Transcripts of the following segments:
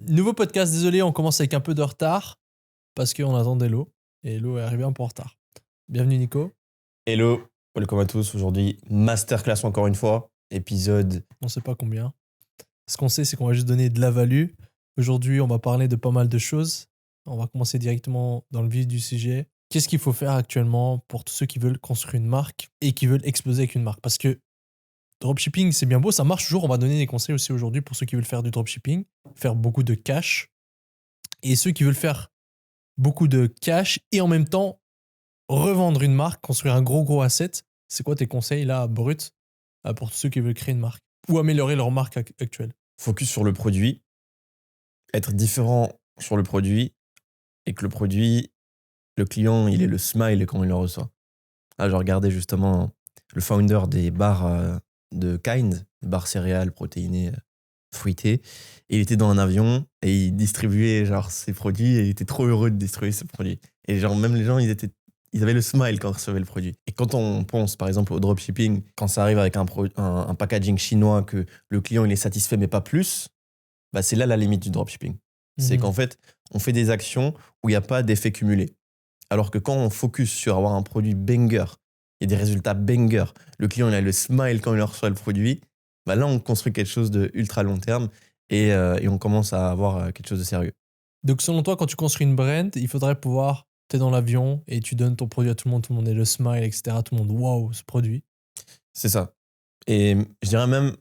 Nouveau podcast, désolé, on commence avec un peu de retard parce qu'on attendait l'eau et l'eau est arrivée un peu en retard. Bienvenue Nico. Hello, welcome à tous. Aujourd'hui, masterclass encore une fois. Épisode. On sait pas combien. Ce qu'on sait, c'est qu'on va juste donner de la value. Aujourd'hui, on va parler de pas mal de choses. On va commencer directement dans le vif du sujet. Qu'est-ce qu'il faut faire actuellement pour tous ceux qui veulent construire une marque et qui veulent exploser avec une marque? Parce que dropshipping, c'est bien beau, ça marche toujours. On va donner des conseils aussi aujourd'hui pour ceux qui veulent faire du dropshipping, faire beaucoup de cash. Et ceux qui veulent faire beaucoup de cash et en même temps revendre une marque, construire un gros asset. C'est quoi tes conseils là, bruts, pour tous ceux qui veulent créer une marque ou améliorer leur marque actuelle? Focus sur le produit. Être différent sur le produit. Et que le produit, le client, il ait le smile quand il le reçoit. Là, je regardais justement le founder des bars de Kind, des bars céréales, protéinées, fruitées. Et il était dans un avion et il distribuait genre ses produits et il était trop heureux de distribuer ses produits. Et genre même les gens, ils avaient le smile quand ils recevaient le produit. Et quand on pense par exemple au dropshipping, quand ça arrive avec un packaging chinois que le client il est satisfait mais pas plus, bah c'est là la limite du dropshipping. C'est qu'en fait, on fait des actions où il n'y a pas d'effet cumulé. Alors que quand on focus sur avoir un produit banger, il y a des résultats banger, le client il a le smile quand il reçoit le produit, bah là on construit quelque chose de ultra long terme et on commence à avoir quelque chose de sérieux. Donc selon toi, quand tu construis une brand, il faudrait pouvoir, t'es dans l'avion et tu donnes ton produit à tout le monde est le smile, etc. Tout le monde, waouh, ce produit. C'est ça. Et je dirais même,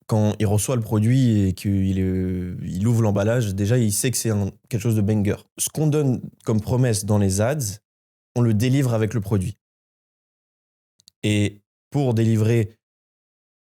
quand il reçoit le produit et il ouvre l'emballage, déjà, il sait que c'est quelque chose de banger. Ce qu'on donne comme promesse dans les ads, on le délivre avec le produit. Et pour délivrer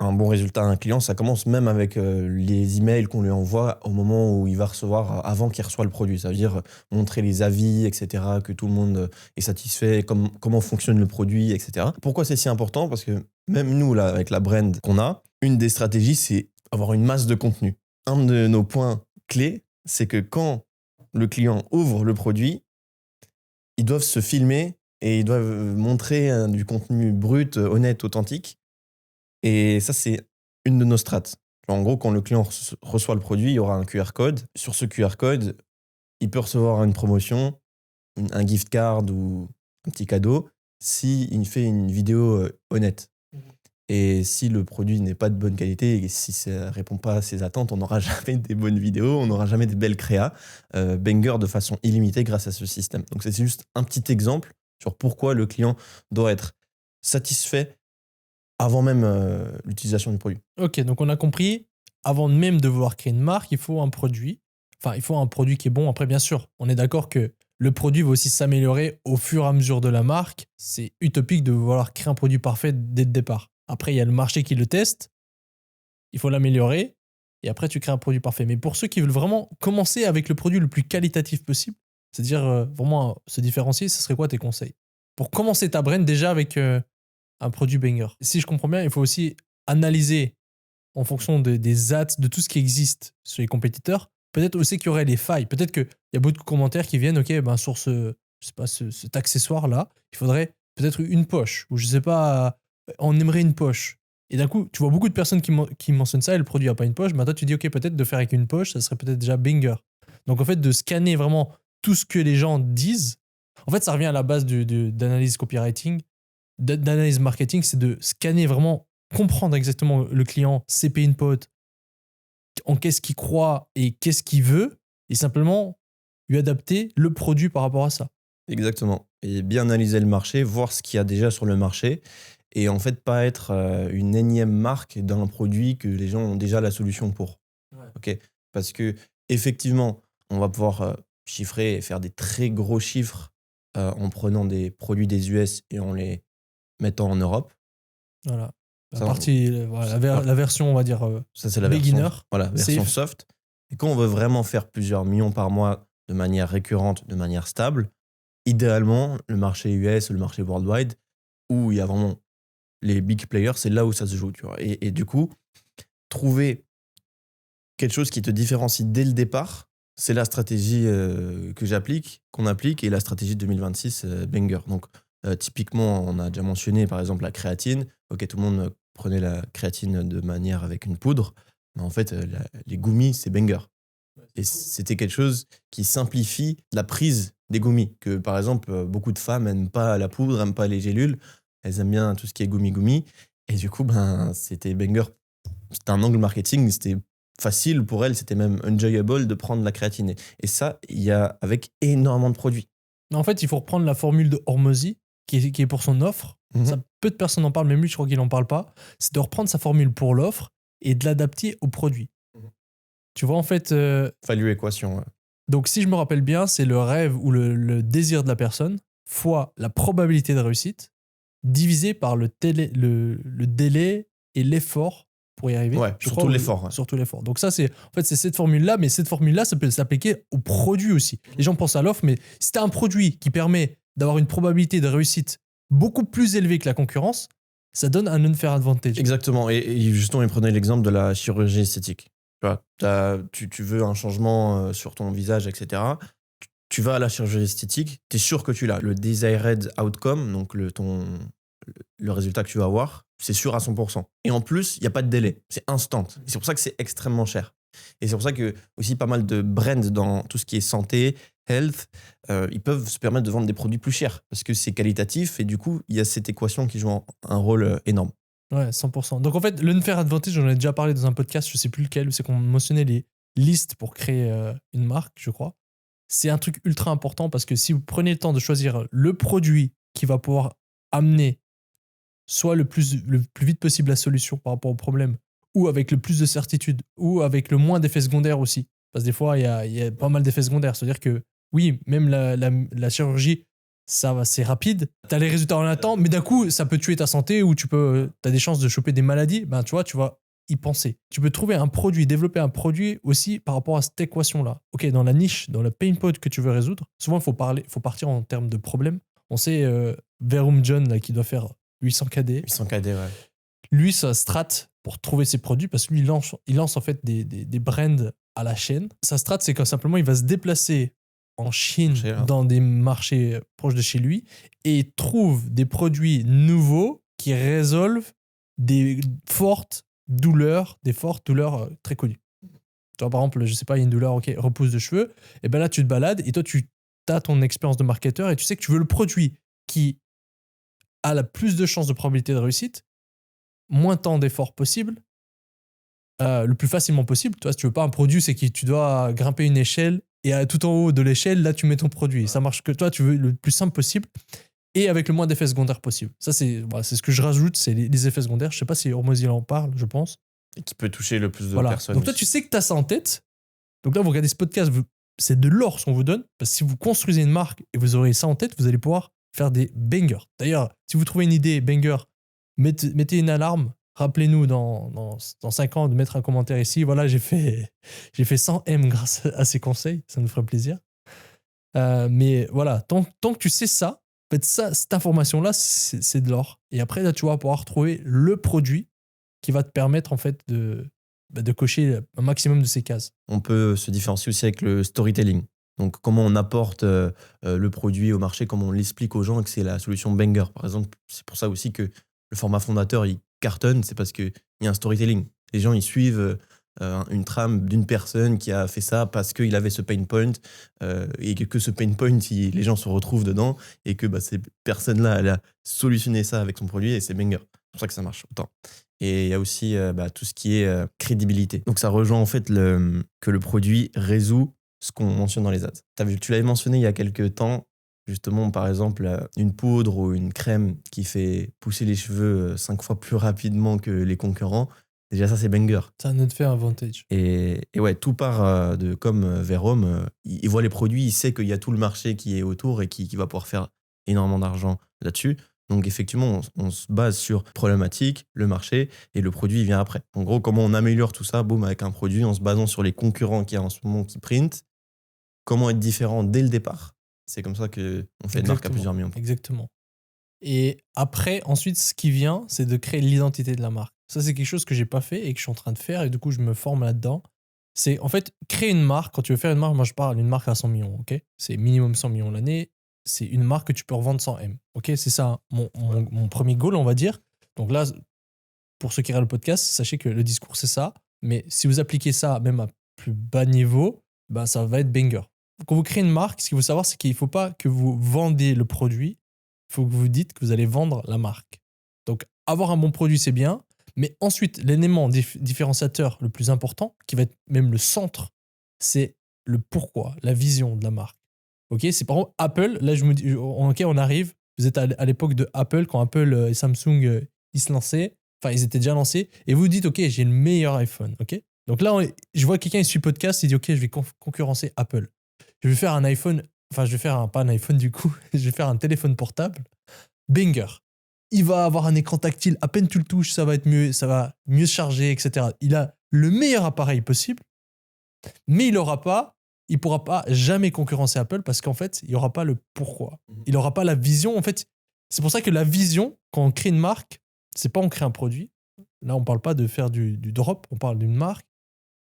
un bon résultat à un client, ça commence même avec les emails qu'on lui envoie au moment où il va recevoir, avant qu'il reçoive le produit. Ça veut dire montrer les avis, etc., que tout le monde est satisfait, comment fonctionne le produit, etc. Pourquoi c'est si important? Parce que même nous, là, avec la brand qu'on a, une des stratégies, c'est avoir une masse de contenu. Un de nos points clés, c'est que quand le client ouvre le produit, ils doivent se filmer et ils doivent montrer du contenu brut, honnête, authentique. Et ça, c'est une de nos strates. En gros, quand le client reçoit le produit, il y aura un QR code. Sur ce QR code, il peut recevoir une promotion, un gift card ou un petit cadeau s'il fait une vidéo honnête. Et si le produit n'est pas de bonne qualité et si ça ne répond pas à ses attentes, on n'aura jamais des bonnes vidéos, on n'aura jamais des belles créas banger de façon illimitée grâce à ce système. Donc c'est juste un petit exemple sur pourquoi le client doit être satisfait avant même l'utilisation du produit. Ok, donc on a compris, avant même de vouloir créer une marque, il faut un produit. Enfin, il faut un produit qui est bon. Après, bien sûr, on est d'accord que le produit va aussi s'améliorer au fur et à mesure de la marque. C'est utopique de vouloir créer un produit parfait dès le départ. Après, il y a le marché qui le teste. Il faut l'améliorer. Et après, tu crées un produit parfait. Mais pour ceux qui veulent vraiment commencer avec le produit le plus qualitatif possible, c'est-à-dire vraiment se différencier, ce serait quoi tes conseils? Pour commencer ta brand déjà avec un produit banger. Si je comprends bien, il faut aussi analyser en fonction des ads, de tout ce qui existe sur les compétiteurs. Peut-être aussi qu'il y aurait des failles. Peut-être qu'il y a beaucoup de commentaires qui viennent, ok, ben sur je sais pas, cet accessoire-là, il faudrait peut-être une poche, ou je sais pas, on aimerait une poche. Et d'un coup, tu vois beaucoup de personnes qui mentionnent ça et le produit n'a pas une poche. Ben toi, tu dis, ok, peut-être de faire avec une poche, ça serait peut-être déjà banger. Donc en fait, de scanner vraiment tout ce que les gens disent, en fait, ça revient à la base d'analyse copywriting, d'analyse marketing, c'est de scanner vraiment, comprendre exactement le client, ses pain points, en qu'est-ce qu'il croit et qu'est-ce qu'il veut, et simplement lui adapter le produit par rapport à ça. Exactement. Et bien analyser le marché, voir ce qu'il y a déjà sur le marché et en fait pas être une énième marque d'un produit que les gens ont déjà la solution pour. Ouais. Ok. Parce que effectivement, on va pouvoir chiffrer et faire des très gros chiffres en prenant des produits des US et en les mettant en Europe. Voilà. La Ça, partie, voilà, la version, on va dire, ça c'est la beginner, version, voilà, version safe. soft. Et quand on veut vraiment faire plusieurs millions par mois de manière récurrente, de manière stable, idéalement, le marché US, le marché worldwide, où il y a vraiment les big players, c'est là où ça se joue. Tu vois. Et du coup, trouver quelque chose qui te différencie dès le départ, c'est la stratégie que j'applique, qu'on applique, et la stratégie 2026 banger. Donc, typiquement, on a déjà mentionné, par exemple, la créatine. Ok, tout le monde prenait la créatine de manière avec une poudre, mais en fait, les gummies, c'est banger. Et c'était quelque chose qui simplifie la prise des gummies. Que par exemple, beaucoup de femmes n'aiment pas la poudre, n'aiment pas les gélules. Elles aiment bien tout ce qui est gummy. Et du coup, c'était banger. C'était un angle marketing, c'était facile pour elles, c'était même enjoyable de prendre la créatine. Et ça, il y a avec énormément de produits. En fait, il faut reprendre la formule de Hormozy, qui est pour son offre. Ça, peu de personnes en parlent, même lui, je crois qu'il n'en parle pas. C'est de reprendre sa formule pour l'offre et de l'adapter au produit. Tu vois, en fait... Value équation. Ouais. Donc, si je me rappelle bien, c'est le rêve ou le désir de la personne fois la probabilité de réussite divisé par le délai et l'effort pour y arriver. Ouais, surtout l'effort. Ouais. Surtout l'effort. Donc ça, c'est cette formule-là, mais cette formule-là, ça peut s'appliquer au produit aussi. Les gens pensent à l'offre, mais si tu as un produit qui permet d'avoir une probabilité de réussite beaucoup plus élevée que la concurrence, ça donne un unfair advantage. Exactement. Et justement, il prenait l'exemple de la chirurgie esthétique. Tu veux un changement sur ton visage, etc. Tu vas à la chirurgie esthétique, tu es sûr que tu l'as. Le desired outcome, donc le résultat que tu vas avoir, c'est sûr à 100%. Et en plus, il n'y a pas de délai. C'est instant. Et c'est pour ça que c'est extrêmement cher. Et c'est pour ça que aussi pas mal de brands dans tout ce qui est santé, health, ils peuvent se permettre de vendre des produits plus chers parce que c'est qualitatif et du coup, il y a cette équation qui joue un rôle énorme. Ouais, 100%. Donc en fait, l'unfair advantage, j'en ai déjà parlé dans un podcast, je sais plus lequel, c'est qu'on mentionnait les listes pour créer une marque, je crois. C'est un truc ultra important parce que si vous prenez le temps de choisir le produit qui va pouvoir amener soit le plus vite possible la solution par rapport au problème, ou avec le plus de certitude, ou avec le moins d'effets secondaires aussi. Parce que des fois, il y a pas mal d'effets secondaires. C'est-à-dire que oui, même la chirurgie, c'est rapide, tu as les résultats en un temps, mais d'un coup, ça peut tuer ta santé ou tu as des chances de choper des maladies. Ben, tu vois, tu vas y penser. Tu peux trouver un produit, développer un produit aussi par rapport à cette équation-là. Ok, dans la niche, dans le pain point que tu veux résoudre, souvent, il faut partir en termes de problèmes. On sait Verum John là, qui doit faire 800 KD. 800 KD, ouais. Lui, sa strat pour trouver ses produits, parce que lui, il lance en fait des brands à la chaîne. Sa strat, c'est que simplement, il va se déplacer en Chine, dans des marchés proches de chez lui, et il trouve des produits nouveaux qui résolvent des fortes douleurs très connues. Tu vois, par exemple, je sais pas, il y a une douleur, ok, repousse de cheveux, et ben là, tu te balades, et toi, tu as ton expérience de marketeur, et tu sais que tu veux le produit qui a la plus de chances de probabilité de réussite, moins tant d'efforts possible, le plus facilement possible. Toi, si tu veux pas un produit, c'est que tu dois grimper une échelle et tout en haut de l'échelle, là, tu mets ton produit. Ça marche que toi, tu veux le plus simple possible et avec le moins d'effets secondaires possible. Ça, c'est ce que je rajoute, c'est les effets secondaires. Je sais pas si Hormozy en parle, je pense. Et qui peut toucher le plus de voilà. personnes. Donc toi, tu sais que tu as ça en tête. Donc là, vous regardez ce podcast, c'est de l'or ce qu'on vous donne. Parce que si vous construisez une marque et vous aurez ça en tête, vous allez pouvoir faire des bangers. D'ailleurs, si vous trouvez une idée banger, mettez une alarme. Rappelez-nous dans 5 ans de mettre un commentaire ici. Voilà, j'ai fait 100 M grâce à ces conseils. Ça nous ferait plaisir. Mais voilà, tant que tu sais ça, en fait, cette information-là, c'est de l'or. Et après, là, tu vas pouvoir trouver le produit qui va te permettre en fait de cocher un maximum de ces cases. On peut se différencier aussi avec le storytelling. Donc, comment on apporte le produit au marché, comment on l'explique aux gens que c'est la solution banger. Par exemple, c'est pour ça aussi que le format fondateur, il cartonne, c'est parce qu'il y a un storytelling. Les gens, ils suivent une trame d'une personne qui a fait ça parce qu'il avait ce pain point et que ce pain point, les gens se retrouvent dedans et que cette personne-là, elle a solutionné ça avec son produit et c'est banger. C'est pour ça que ça marche autant. Et il y a aussi tout ce qui est crédibilité. Donc, ça rejoint en fait que le produit résout ce qu'on mentionne dans les ads. Tu l'avais mentionné il y a quelques temps, justement, par exemple, une poudre ou une crème qui fait pousser les cheveux 5 fois plus rapidement que les concurrents. Déjà, ça, c'est banger. C'est un unfair advantage. Et ouais, tout part comme Verum. Il voit les produits, il sait qu'il y a tout le marché qui est autour et qui va pouvoir faire énormément d'argent là-dessus. Donc, effectivement, on se base sur problématique, le marché, et le produit vient après. En gros, comment on améliore tout ça, boum, avec un produit, en se basant sur les concurrents qu'il y a en ce moment qui printent. Comment être différent dès le départ. C'est comme ça qu'on fait une marque à plusieurs millions. Exactement. Et après, ensuite, ce qui vient, c'est de créer l'identité de la marque. Ça, c'est quelque chose que j'ai pas fait et que je suis en train de faire, et du coup, je me forme là-dedans. C'est en fait créer une marque. Quand tu veux faire une marque, moi je parle d'une marque à 100 millions, ok ? C'est minimum 100 millions l'année. C'est une marque que tu peux revendre 100 M. Ok, c'est ça mon premier goal, on va dire. Donc là, pour ceux qui regardent le podcast, sachez que le discours, c'est ça. Mais si vous appliquez ça même à plus bas niveau, bah, ça va être banger. Quand vous créez une marque, ce qu'il faut savoir, c'est qu'il ne faut pas que vous vendez le produit, il faut que vous dites que vous allez vendre la marque. Donc, avoir un bon produit, c'est bien, mais ensuite, l'élément différenciateur le plus important, qui va être même le centre, c'est le pourquoi, la vision de la marque. Ok, c'est par exemple Apple, là, je me dis, ok, on arrive, vous êtes à l'époque de Apple, quand Apple et Samsung, ils se lançaient, enfin, ils étaient déjà lancés, et vous dites, ok, j'ai le meilleur iPhone, ok. Donc là, je vois quelqu'un, il suit podcast, il dit, ok, je vais concurrencer Apple. Je vais faire un iPhone, enfin, je vais faire pas un iPhone du coup, je vais faire un téléphone portable, banger. Il va avoir un écran tactile, à peine tu le touches, ça va être mieux, ça va mieux charger, etc. Il a le meilleur appareil possible, mais il pourra pas jamais concurrencer Apple parce qu'en fait, il n'y aura pas le pourquoi. Il n'aura pas la vision. En fait, c'est pour ça que la vision, quand on crée une marque, c'est pas on crée un produit. Là, on parle pas de faire du drop, on parle d'une marque.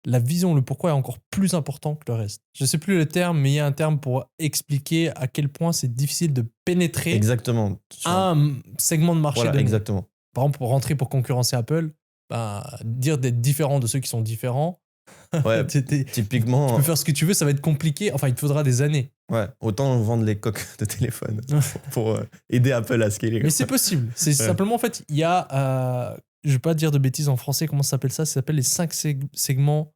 La vision, le pourquoi est encore plus important que le reste. Je sais plus le terme, mais il y a un terme pour expliquer à quel point c'est difficile de pénétrer Exactement. un segment de marché Voilà, donné. exactement. Par exemple, pour rentrer pour concurrencer Apple, bah, dire d'être différent de ceux qui sont différents, Ouais, tu typiquement. peux faire ce que tu veux, ça va être compliqué. Enfin, il te faudra des années. Ouais, autant vendre les coques de téléphone pour aider Apple à scaler. Mais c'est possible. C'est Ouais. simplement, en fait, il y a, je ne vais pas dire de bêtises en français, comment ça s'appelle ça? Ça s'appelle les 5 segments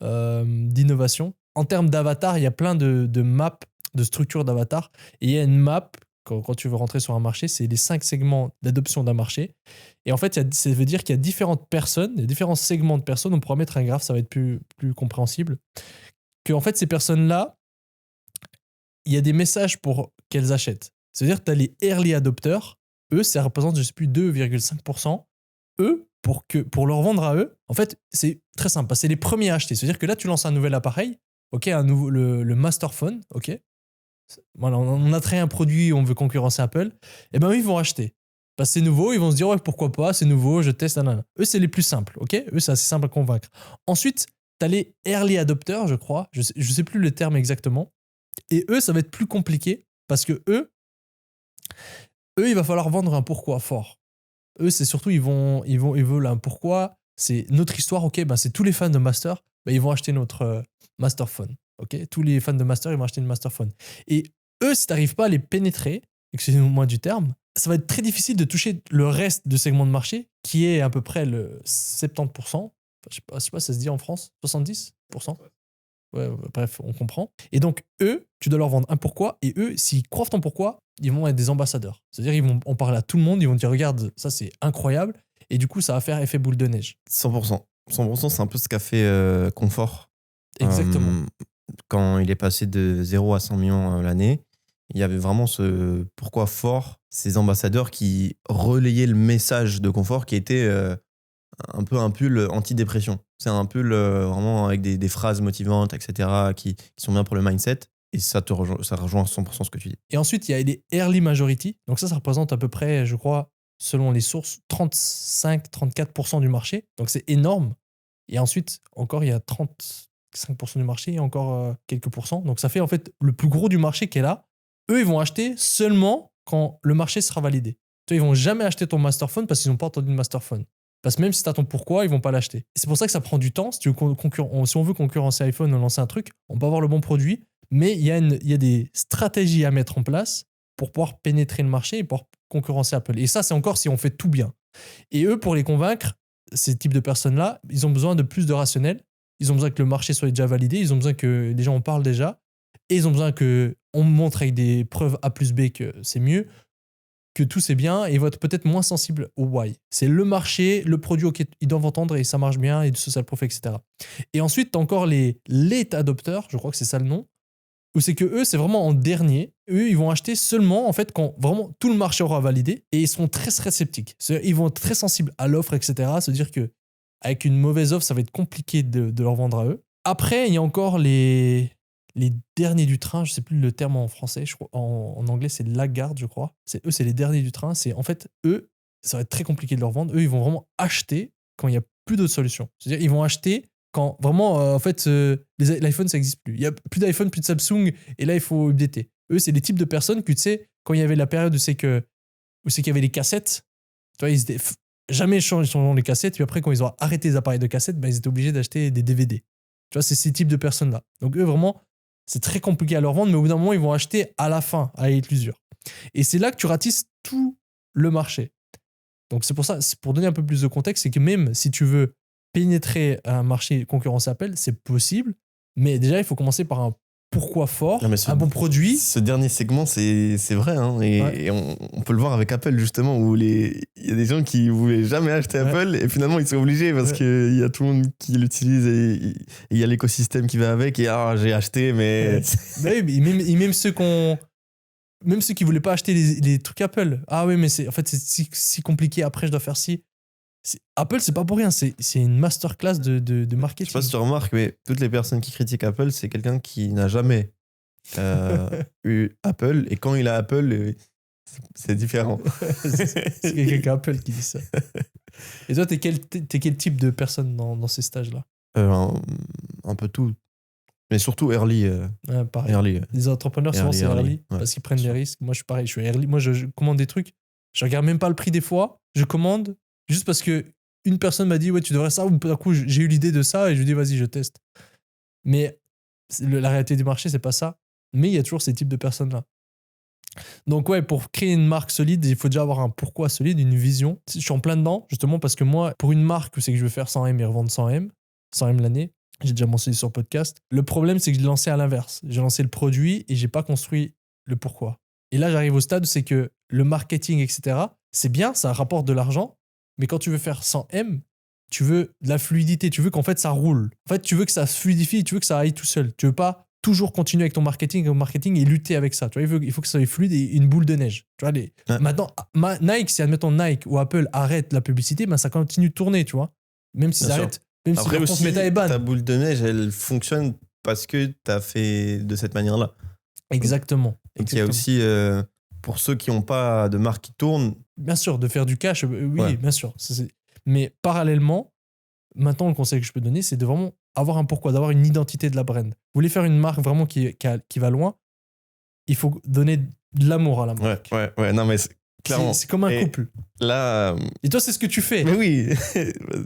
d'innovation. En termes d'avatar, il y a plein de maps, de structures d'avatar. Et il y a une map, quand tu veux rentrer sur un marché, c'est les 5 segments d'adoption d'un marché. Et en fait, ça veut dire qu'il y a différentes personnes, il y a différents segments de personnes. On pourra mettre un graphe, ça va être plus compréhensible. Que en fait, ces personnes-là, il y a des messages pour qu'elles achètent. C'est-à-dire que tu as les early adopters. Eux, ça représente, je ne sais plus, 2,5%. Eux, pour leur vendre à eux, en fait, c'est très simple. C'est les premiers à acheter. C'est-à-dire que là, tu lances un nouvel appareil, ok, le Master Phone, ok. Voilà, on a créé un produit, on veut concurrencer Apple. Et ben eux, ils vont acheter. Parce que c'est nouveau, ils vont se dire, ouais, pourquoi pas, c'est nouveau, je teste, nanana. Eux, c'est les plus simples, ok. Eux, c'est assez simple à convaincre. Ensuite, tu as les early adopters, je crois. Je sais plus le terme exactement. Et eux, ça va être plus compliqué parce que eux, il va falloir vendre un pourquoi fort. Eux, c'est surtout, ils veulent un pourquoi. C'est notre histoire, ok, ben c'est tous les fans de Master, ben ils vont acheter notre Master Phone. Ok, tous les fans de Master, ils vont acheter une Master Phone. Et eux, si tu n'arrives pas à les pénétrer, excusez-moi du terme, ça va être très difficile de toucher le reste du segment de marché qui est à peu près le 70%. Enfin, je sais pas, ça se dit en France, 70%. Ouais, bref, on comprend. Et donc, eux, tu dois leur vendre un pourquoi. Et eux, s'ils croient ton pourquoi, ils vont être des ambassadeurs. C'est-à-dire, ils vont en parler à tout le monde. Ils vont dire, regarde, ça, c'est incroyable. Et du coup, ça va faire effet boule de neige. 100%. 100%, c'est un peu ce qu'a fait Confort. Exactement. Quand il est passé de 0 à 100 millions l'année, il y avait vraiment ce pourquoi fort, ces ambassadeurs qui relayaient le message de Confort qui était un peu un pull anti-dépression. C'est un pull vraiment avec des phrases motivantes, etc., qui sont bien pour le mindset. Et ça rejoint 100% ce que tu dis. Et ensuite, il y a les early majority. Donc ça représente à peu près, je crois, selon les sources, 35-34% du marché. Donc c'est énorme. Et ensuite, encore, il y a 35% du marché et encore quelques pourcents. Donc ça fait en fait le plus gros du marché qui est là. Eux, ils vont acheter seulement quand le marché sera validé. Toi, ils vont jamais acheter ton Master Phone parce qu'ils n'ont pas entendu de Master Phone. Parce que même si tu as ton pourquoi, ils vont pas l'acheter. Et c'est pour ça que ça prend du temps. Si on veut concurrencer iPhone ou lancer un truc, on peut avoir le bon produit, mais il y a des stratégies à mettre en place pour pouvoir pénétrer le marché et pouvoir concurrencer Apple. Et ça, c'est encore si on fait tout bien. Et eux, pour les convaincre, ces types de personnes-là, ils ont besoin de plus de rationnel. Ils ont besoin que le marché soit déjà validé. Ils ont besoin que les gens en parlent déjà. Et ils ont besoin qu'on montre avec des preuves A plus B que c'est mieux, que tout c'est bien, et vont être peut-être moins sensibles au why. C'est le marché, le produit auquel ils doivent entendre et ça marche bien, et du social proof, etc. Et ensuite, tu as encore les late adopters, je crois que c'est ça le nom, où c'est que eux, c'est vraiment en dernier. Eux, ils vont acheter seulement, en fait, quand vraiment tout le marché aura validé, et ils seront très, très sceptiques. Ils vont être très sensibles à l'offre, etc. Se dire que avec une mauvaise offre, ça va être compliqué de leur vendre à eux. Après, il y a encore les derniers du train, je sais plus le terme en français, je crois, en anglais c'est lagarde, je crois. Eux, c'est les derniers du train. C'est en fait, eux, ça va être très compliqué de leur vendre. Eux, ils vont vraiment acheter quand il n'y a plus d'autres solutions. C'est-à-dire, ils vont acheter quand vraiment, en fait, l'iPhone, ça n'existe plus. Il n'y a plus d'iPhone, plus de Samsung, et là, il faut updater. Eux, c'est les types de personnes que, tu sais, quand il y avait la période où c'est qu'il y avait les cassettes, tu vois, ils étaient jamais changé les cassettes, puis après, quand ils ont arrêté les appareils de cassettes, ben, ils étaient obligés d'acheter des DVD. Tu vois, c'est ces types de personnes-là. Donc eux, vraiment, c'est très compliqué à leur vendre, mais au bout d'un moment, ils vont acheter à la fin, à l'usure. Et c'est là que tu ratisses tout le marché. Donc c'est pour ça, c'est pour donner un peu plus de contexte, c'est que même si tu veux pénétrer un marché concurrence Apple, c'est possible, mais déjà, il faut commencer par un pourquoi fort, Non, mais un bon produit. Ce dernier segment, c'est vrai. Hein, et on peut le voir avec Apple, justement, où il y a des gens qui voulaient jamais acheter Apple et finalement, ils sont obligés parce qu'il y a tout le monde qui l'utilise et il y a l'écosystème qui va avec. Et j'ai acheté, mais. Bah oui, même ceux même ceux qui voulaient pas acheter les trucs Apple. Ah oui, mais en fait, c'est si compliqué. Après, je dois faire ci. Apple, c'est pas pour rien. C'est une masterclass de marketing. Je sais pas si tu remarques, mais toutes les personnes qui critiquent Apple, c'est quelqu'un qui n'a jamais eu Apple. Et quand il a Apple, c'est différent. c'est quelqu'un qui a Apple qui dit ça. Et toi, t'es quel type de personne dans ces stages-là? Un peu tout. Mais surtout early. Pareil. Early. Les entrepreneurs, souvent, c'est early ouais. parce qu'ils prennent des risques. Moi, je suis pareil. Je suis early. Moi, je commande des trucs. Je regarde même pas le prix des fois. Je commande juste parce que une personne m'a dit ouais, tu devrais ça. Ou d'un coup, j'ai eu l'idée de ça et je lui dis vas-y, je teste. Mais la réalité du marché, c'est pas ça. Mais il y a toujours ces types de personnes-là. Donc ouais, pour créer une marque solide, il faut déjà avoir un pourquoi solide, une vision. Je suis en plein dedans, justement, parce que moi, pour une marque, c'est que je veux faire 100M et revendre 100M l'année. J'ai déjà mentionné sur le podcast. Le problème, c'est que je l'ai lancé à l'inverse. J'ai lancé le produit et j'ai pas construit le pourquoi. Et là, j'arrive au stade où c'est que le marketing, etc., c'est bien, ça rapporte de l'argent, mais quand tu veux faire 100M, tu veux de la fluidité, tu veux qu'en fait ça roule. En fait, tu veux que ça se fluidifie, tu veux que ça aille tout seul. Tu veux pas toujours continuer avec ton marketing et lutter avec ça. Tu vois, il faut que ça soit fluide et une boule de neige. Tu vois, maintenant, Nike, si admettons Nike ou Apple arrête la publicité, ben ça continue de tourner, tu vois. Même s'ils arrêtent. Même après si aussi, Meta est ban. ta boule de neige, elle fonctionne parce que tu as fait de cette manière-là. Exactement. Et qu'il y a aussi, pour ceux qui n'ont pas de marque qui tourne... Bien sûr, de faire du cash, oui, ouais. bien sûr. Mais parallèlement, maintenant, le conseil que je peux donner, c'est de vraiment avoir un pourquoi, d'avoir une identité de la brand. Vous voulez faire une marque vraiment qui va loin, il faut donner de l'amour à la marque. Ouais. Non, mais clairement. C'est comme un couple. Là. Et toi, c'est ce que tu fais. Mais oui.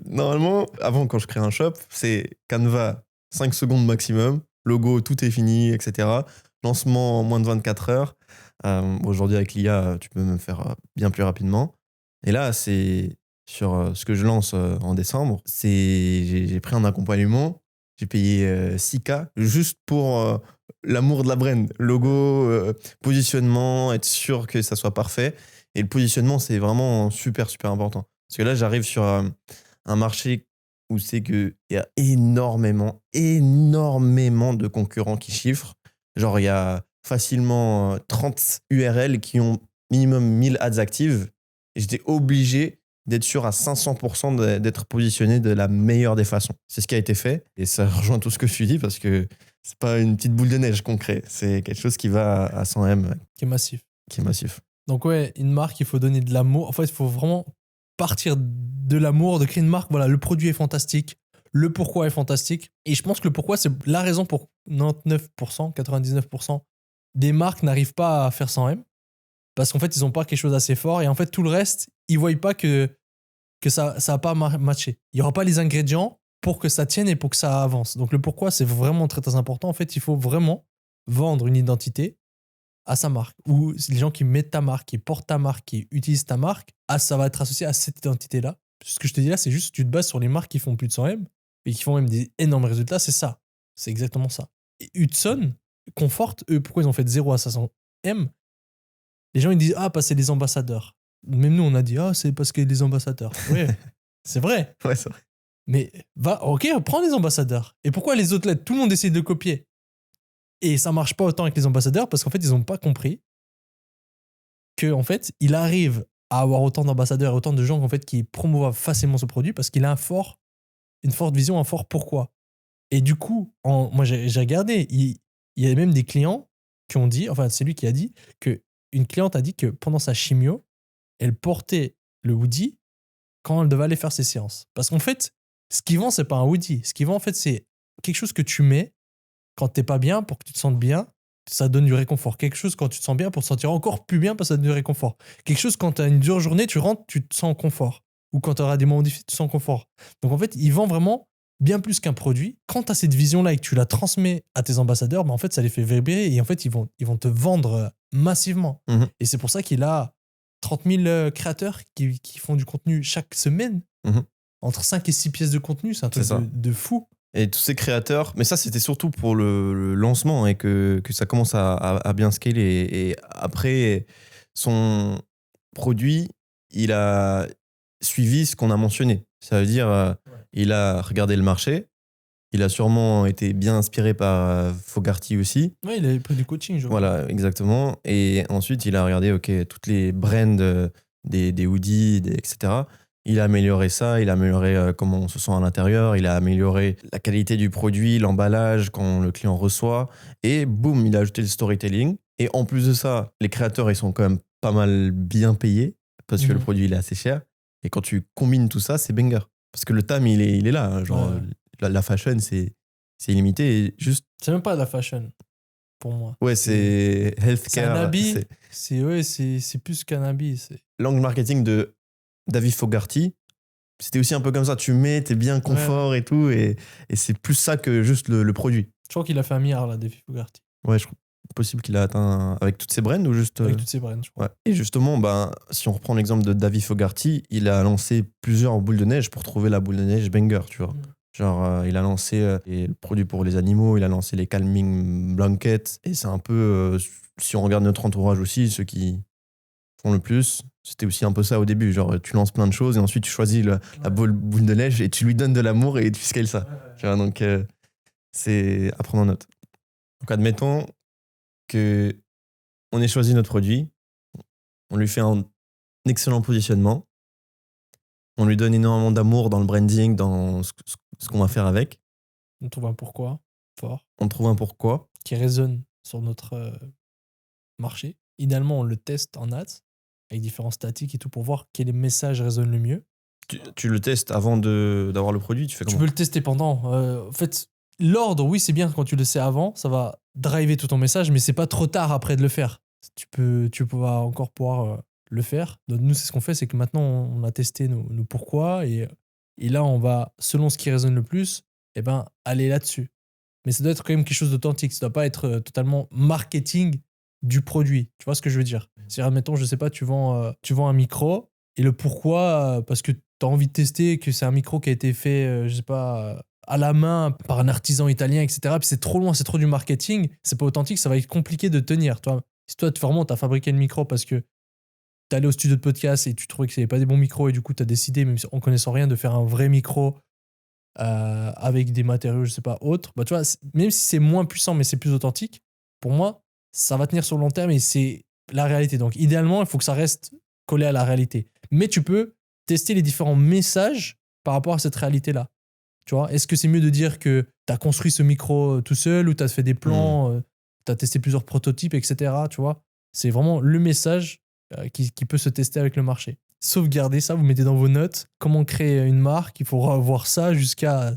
Normalement, avant, quand je crée un shop, c'est Canva, 5 secondes maximum. Logo, tout est fini, etc. Lancement en moins de 24 heures. Aujourd'hui, avec l'IA, tu peux même faire bien plus rapidement. Et là, c'est sur ce que je lance en décembre. J'ai pris un accompagnement. J'ai payé 6K juste pour l'amour de la brand. Logo, positionnement, être sûr que ça soit parfait. Et le positionnement, c'est vraiment super, super important. Parce que là, j'arrive sur un marché où c'est qu'il y a énormément de concurrents qui chiffrent. Genre, il y a facilement 30 URL qui ont minimum 1000 ads actives. Et j'étais obligé d'être sûr à 500% d'être positionné de la meilleure des façons. C'est ce qui a été fait. Et ça rejoint tout ce que je dis parce que c'est pas une petite boule de neige qu'on crée. C'est quelque chose qui va à 100M. Qui est massif. Donc ouais, une marque, il faut donner de l'amour. En fait, il faut vraiment partir de l'amour, de créer une marque. Voilà, le produit est fantastique. Le pourquoi est fantastique. Et je pense que le pourquoi, c'est la raison pour 99%, 99% des marques n'arrivent pas à faire 100M. Parce qu'en fait, ils n'ont pas quelque chose d'assez fort. Et en fait, tout le reste, ils ne voient pas que ça n'a pas matché. Il n'y aura pas les ingrédients pour que ça tienne et pour que ça avance. Donc le pourquoi, c'est vraiment très, très important. En fait, il faut vraiment vendre une identité à sa marque. Ou les gens qui mettent ta marque, qui portent ta marque, qui utilisent ta marque, ça va être associé à cette identité-là. Ce que je te dis là, c'est juste que tu te bases sur les marques qui font plus de 100M et qui font même des énormes résultats. C'est ça. C'est exactement ça. Et Hudson, conforte, eux, pourquoi ils ont fait de 0 à 500M? Les gens, ils disent, parce que c'est les ambassadeurs. Même nous, on a dit, c'est parce que les ambassadeurs. Oui, c'est vrai. Ouais, c'est vrai. Mais prends les ambassadeurs. Et pourquoi les autres lettres? Tout le monde essaie de le copier. Et ça marche pas autant avec les ambassadeurs parce qu'en fait, ils n'ont pas compris qu'en fait, il arrive à avoir autant d'ambassadeurs et autant de gens en fait, qui promouvent facilement ce produit parce qu'il a une forte vision, un fort pourquoi. Et du coup, moi, j'ai regardé, il y a même des clients qui ont dit, enfin, c'est lui qui a dit, qu'une cliente a dit que pendant sa chimio, elle portait le hoodie quand elle devait aller faire ses séances. Parce qu'en fait, ce qui vend, c'est pas un hoodie. Ce qui vend, en fait, c'est quelque chose que tu mets quand t'es pas bien pour que tu te sentes bien, ça donne du réconfort. Quelque chose quand tu te sens bien pour te sentir encore plus bien parce que ça donne du réconfort. Quelque chose quand t'as une dure journée, tu rentres, tu te sens confort. Ou quand t'auras des moments difficiles, tu te sens confort. Donc en fait, il vend vraiment bien plus qu'un produit. Quand tu as cette vision-là et que tu la transmets à tes ambassadeurs, en fait, ça les fait vibrer et en fait, ils vont te vendre massivement. Mhm. Et c'est pour ça qu'il a 30 000 créateurs qui font du contenu chaque semaine. Mhm. Entre 5 et 6 pièces de contenu, c'est un truc de fou. Et tous ces créateurs, mais ça c'était surtout pour le lancement et que ça commence à bien scaler. Et après, son produit, il a suivi ce qu'on a mentionné. Ça veut dire, il a regardé le marché, il a sûrement été bien inspiré par Fogarty aussi. Ouais, il avait pris du coaching, je crois. Voilà, exactement. Et ensuite, il a regardé toutes les brands des hoodies, etc. Il a amélioré ça, il a amélioré comment on se sent à l'intérieur, il a amélioré la qualité du produit, l'emballage quand le client reçoit. Et boum, il a ajouté le storytelling. Et en plus de ça, les créateurs, ils sont quand même pas mal bien payés parce que le produit, il est assez cher. Et quand tu combines tout ça, c'est banger. Parce que le TAM, il est là. Hein, genre, la fashion, c'est illimité. Et juste... C'est même pas de la fashion, pour moi. Ouais, c'est healthcare. C'est un habit. C'est plus qu'un habit. L'angle marketing de David Fogarty, c'était aussi un peu comme ça. Tu mets, t'es bien confort et tout. Et c'est plus ça que juste le produit. Je crois qu'il a fait 1 milliard, là, David Fogarty. Ouais, je crois possible qu'il a atteint avec toutes ses brands ou juste... Avec toutes ses brands, je crois. Ouais. Et justement, si on reprend l'exemple de David Fogarty, il a lancé plusieurs boules de neige pour trouver la boule de neige banger, tu vois. Genre, il a lancé le produit pour les animaux, il a lancé les calming blankets. Et c'est un peu, si on regarde notre entourage aussi, ceux qui font le plus, c'était aussi un peu ça au début. Genre, tu lances plein de choses et ensuite tu choisis la boule de neige et tu lui donnes de l'amour et tu scales ça. Tu vois, donc, c'est à prendre en note. Donc, admettons qu'on ait choisi notre produit, on lui fait un excellent positionnement, on lui donne énormément d'amour dans le branding, dans ce qu'on va faire avec. On trouve un pourquoi fort. On trouve un pourquoi. Qui résonne sur notre marché. Idéalement, on le teste en ads avec différents statiques et tout pour voir quel message résonne le mieux. Tu le testes avant d'avoir le produit, tu fais comment ? Tu peux le tester pendant. En fait, l'ordre, oui, c'est bien quand tu le sais avant, ça va driver tout ton message, mais c'est pas trop tard après de le faire. Tu vas encore pouvoir le faire. Donc nous, c'est ce qu'on fait, c'est que maintenant, on a testé nos pourquoi et là, on va, selon ce qui résonne le plus, aller là-dessus. Mais ça doit être quand même quelque chose d'authentique. Ça doit pas être totalement marketing du produit. Tu vois ce que je veux dire ? C'est-à-dire, admettons, je sais pas, tu vends un micro et le pourquoi, parce que tu as envie de tester que c'est un micro qui a été fait, je sais pas, à la main par un artisan italien, etc. Puis c'est trop loin, c'est trop du marketing, c'est pas authentique, ça va être compliqué de tenir. Toi, si toi, vraiment, tu as fabriqué le micro parce que tu es allé au studio de podcast et tu trouvais que c'était pas des bons micros et du coup, tu as décidé, même en connaissant rien, de faire un vrai micro avec des matériaux, je sais pas, autres, tu vois, même si c'est moins puissant, mais c'est plus authentique, pour moi, ça va tenir sur le long terme et c'est la réalité. Donc, idéalement, il faut que ça reste collé à la réalité. Mais tu peux tester les différents messages par rapport à cette réalité-là. Tu vois, est-ce que c'est mieux de dire que tu as construit ce micro tout seul ou tu as fait des plans, tu as testé plusieurs prototypes, etc. Tu vois, c'est vraiment le message qui peut se tester avec le marché. Sauvegardez ça, vous mettez dans vos notes comment créer une marque, il faudra voir ça jusqu'à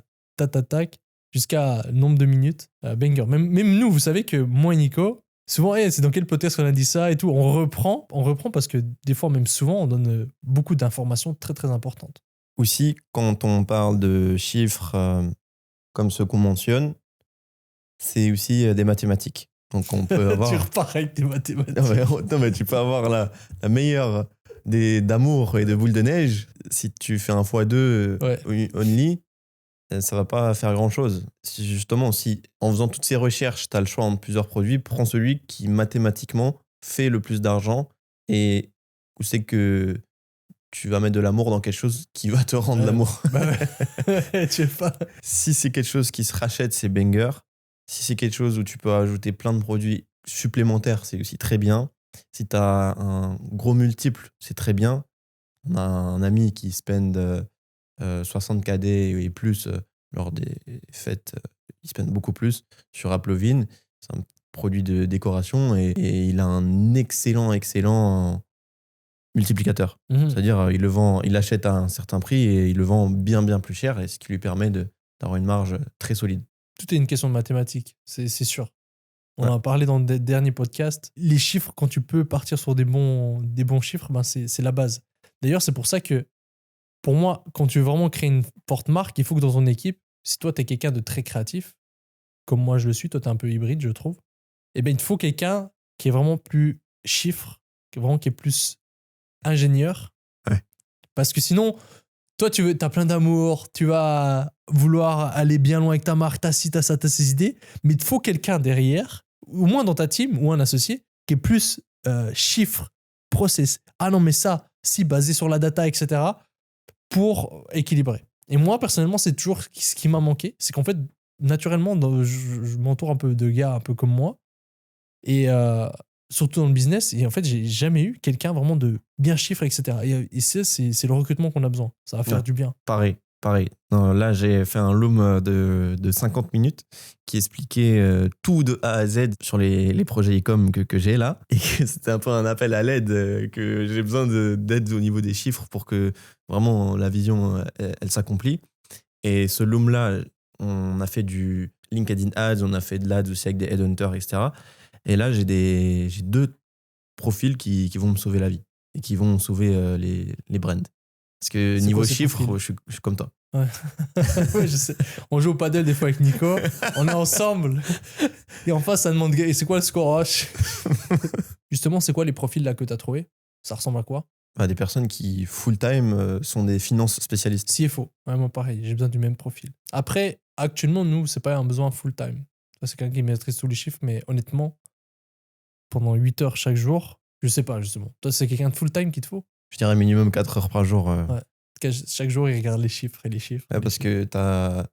jusqu'à nombre de minutes. Banger. Même nous, vous savez que moi et Nico, souvent, c'est dans quel podcast qu'on a dit ça et tout, on reprend parce que des fois, même souvent, on donne beaucoup d'informations très très importantes. Aussi, quand on parle de chiffres comme ceux qu'on mentionne, c'est aussi des mathématiques. Donc on peut avoir... Tu repars avec des mathématiques. Non, mais tu peux avoir la meilleure d'amour et de boules de neige. Si tu fais un x2 only, ça va pas faire grand-chose. Justement, si en faisant toutes ces recherches, tu as le choix entre plusieurs produits, prends celui qui mathématiquement fait le plus d'argent et où c'est que tu vas mettre de l'amour dans quelque chose qui va te rendre l'amour. Tu sais pas. Si c'est quelque chose qui se rachète, c'est banger. Si c'est quelque chose où tu peux ajouter plein de produits supplémentaires, c'est aussi très bien. Si tu as un gros multiple, c'est très bien. On a un ami qui spend 60 KD et plus lors des fêtes. Il spend beaucoup plus sur Applovin. C'est un produit de décoration et il a un excellent multiplicateur. C'est-à-dire, il l'achète à un certain prix et il le vend bien plus cher, et ce qui lui permet d'avoir une marge très solide. Tout est une question de mathématiques, c'est sûr. On en a parlé dans le dernier podcast. Les chiffres, quand tu peux partir sur des bons chiffres, c'est la base. D'ailleurs, c'est pour ça que, pour moi, quand tu veux vraiment créer une forte marque, il faut que dans ton équipe, si toi, tu es quelqu'un de très créatif, comme moi je le suis, toi, tu es un peu hybride, je trouve, eh ben, il te faut quelqu'un qui est vraiment plus chiffre, qui est plus ingénieur. Ouais. Parce que sinon, toi, t'as plein d'amour, tu vas vouloir aller bien loin avec ta marque, t'as ci, t'as ça, t'as ces idées, mais il te faut quelqu'un derrière, au moins dans ta team, ou un associé, qui est plus chiffre, process. Ah non, mais ça, si, basé sur la data, etc., pour équilibrer. Et moi, personnellement, c'est toujours ce qui m'a manqué. C'est qu'en fait, naturellement, je m'entoure un peu de gars un peu comme moi. Et surtout dans le business. Et en fait, j'ai jamais eu quelqu'un vraiment de bien chiffre, etc. Et c'est le recrutement qu'on a besoin. Ça va faire Ouais. du bien. Pareil. Non, là, j'ai fait un loom de 50 minutes qui expliquait tout de A à Z sur les projets e-com que j'ai là. Et que c'était un peu un appel à l'aide, que j'ai besoin d'aide au niveau des chiffres pour que vraiment la vision, elle s'accomplit. Et ce loom-là, on a fait du LinkedIn Ads, on a fait de l'Ads aussi avec des headhunters, etc. Et là, j'ai 2 profils qui vont me sauver la vie et qui vont sauver les brands. Parce que C'est niveau quoi ces chiffres, profils? je suis comme toi. Ouais. Ouais, je sais. On joue au paddle des fois avec Nico. On est ensemble. Et en face, ça demande et c'est quoi le score? Justement, c'est quoi les profils là que tu as trouvé? Ça ressemble à quoi? Des personnes qui, full-time, sont des finances spécialistes. CFO. Ouais, moi, pareil. J'ai besoin du même profil. Après, actuellement, nous, c'est pas un besoin full-time. Ça, c'est quelqu'un qui maîtrise tous les chiffres, mais honnêtement, pendant 8 heures chaque jour, je sais pas, justement. Toi, c'est quelqu'un de full-time qu'il te faut? Je dirais minimum 4 heures par jour. Ouais. Chaque jour, il regarde les chiffres et les chiffres. Ouais, parce que t'as...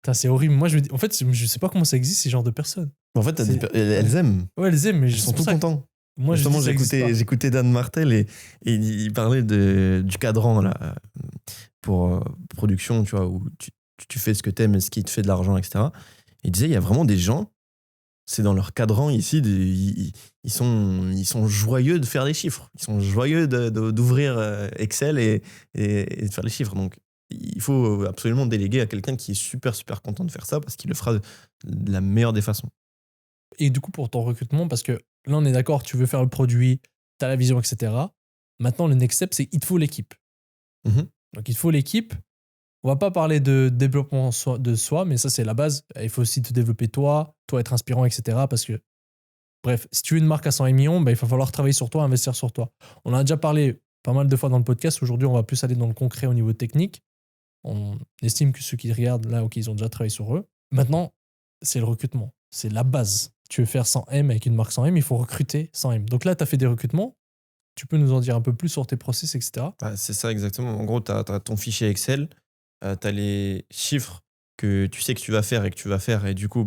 Putain, c'est horrible. Moi, en fait, je sais pas comment ça existe, ces genres de personnes. En fait, elles aiment. Ouais, elles aiment, mais Elles sont tout contents. Moi, Justement, je dis, ça existe pas. j'écoutais Dan Martel et il parlait du cadran là, pour production, tu vois, où tu fais ce que t'aimes et ce qui te fait de l'argent, etc. Il disait, il y a vraiment des gens, c'est dans leur cadran ici, ils sont joyeux de faire des chiffres. Ils sont joyeux d'ouvrir Excel et de faire les chiffres. Donc, il faut absolument déléguer à quelqu'un qui est super, super content de faire ça parce qu'il le fera de la meilleure des façons. Et du coup, pour ton recrutement, parce que là, on est d'accord, tu veux faire le produit, tu as la vision, etc. Maintenant, le next step, c'est il te faut l'équipe. Mhm. Donc, il te faut l'équipe. On va pas parler de développement de soi, mais ça, c'est la base. Il faut aussi te développer toi être inspirant, etc. Parce que, bref, si tu veux une marque à 100 millions, il va falloir travailler sur toi, investir sur toi. On en a déjà parlé pas mal de fois dans le podcast. Aujourd'hui, on va plus aller dans le concret au niveau technique. On estime que ceux qui regardent là, ils ont déjà travaillé sur eux. Maintenant, c'est le recrutement. C'est la base. Tu veux faire 100M avec une marque 100M, il faut recruter 100M. Donc là, tu as fait des recrutements. Tu peux nous en dire un peu plus sur tes process, etc. C'est ça exactement. En gros, tu as ton fichier Excel, tu as les chiffres que tu sais que tu vas faire et que tu vas faire. Et du coup,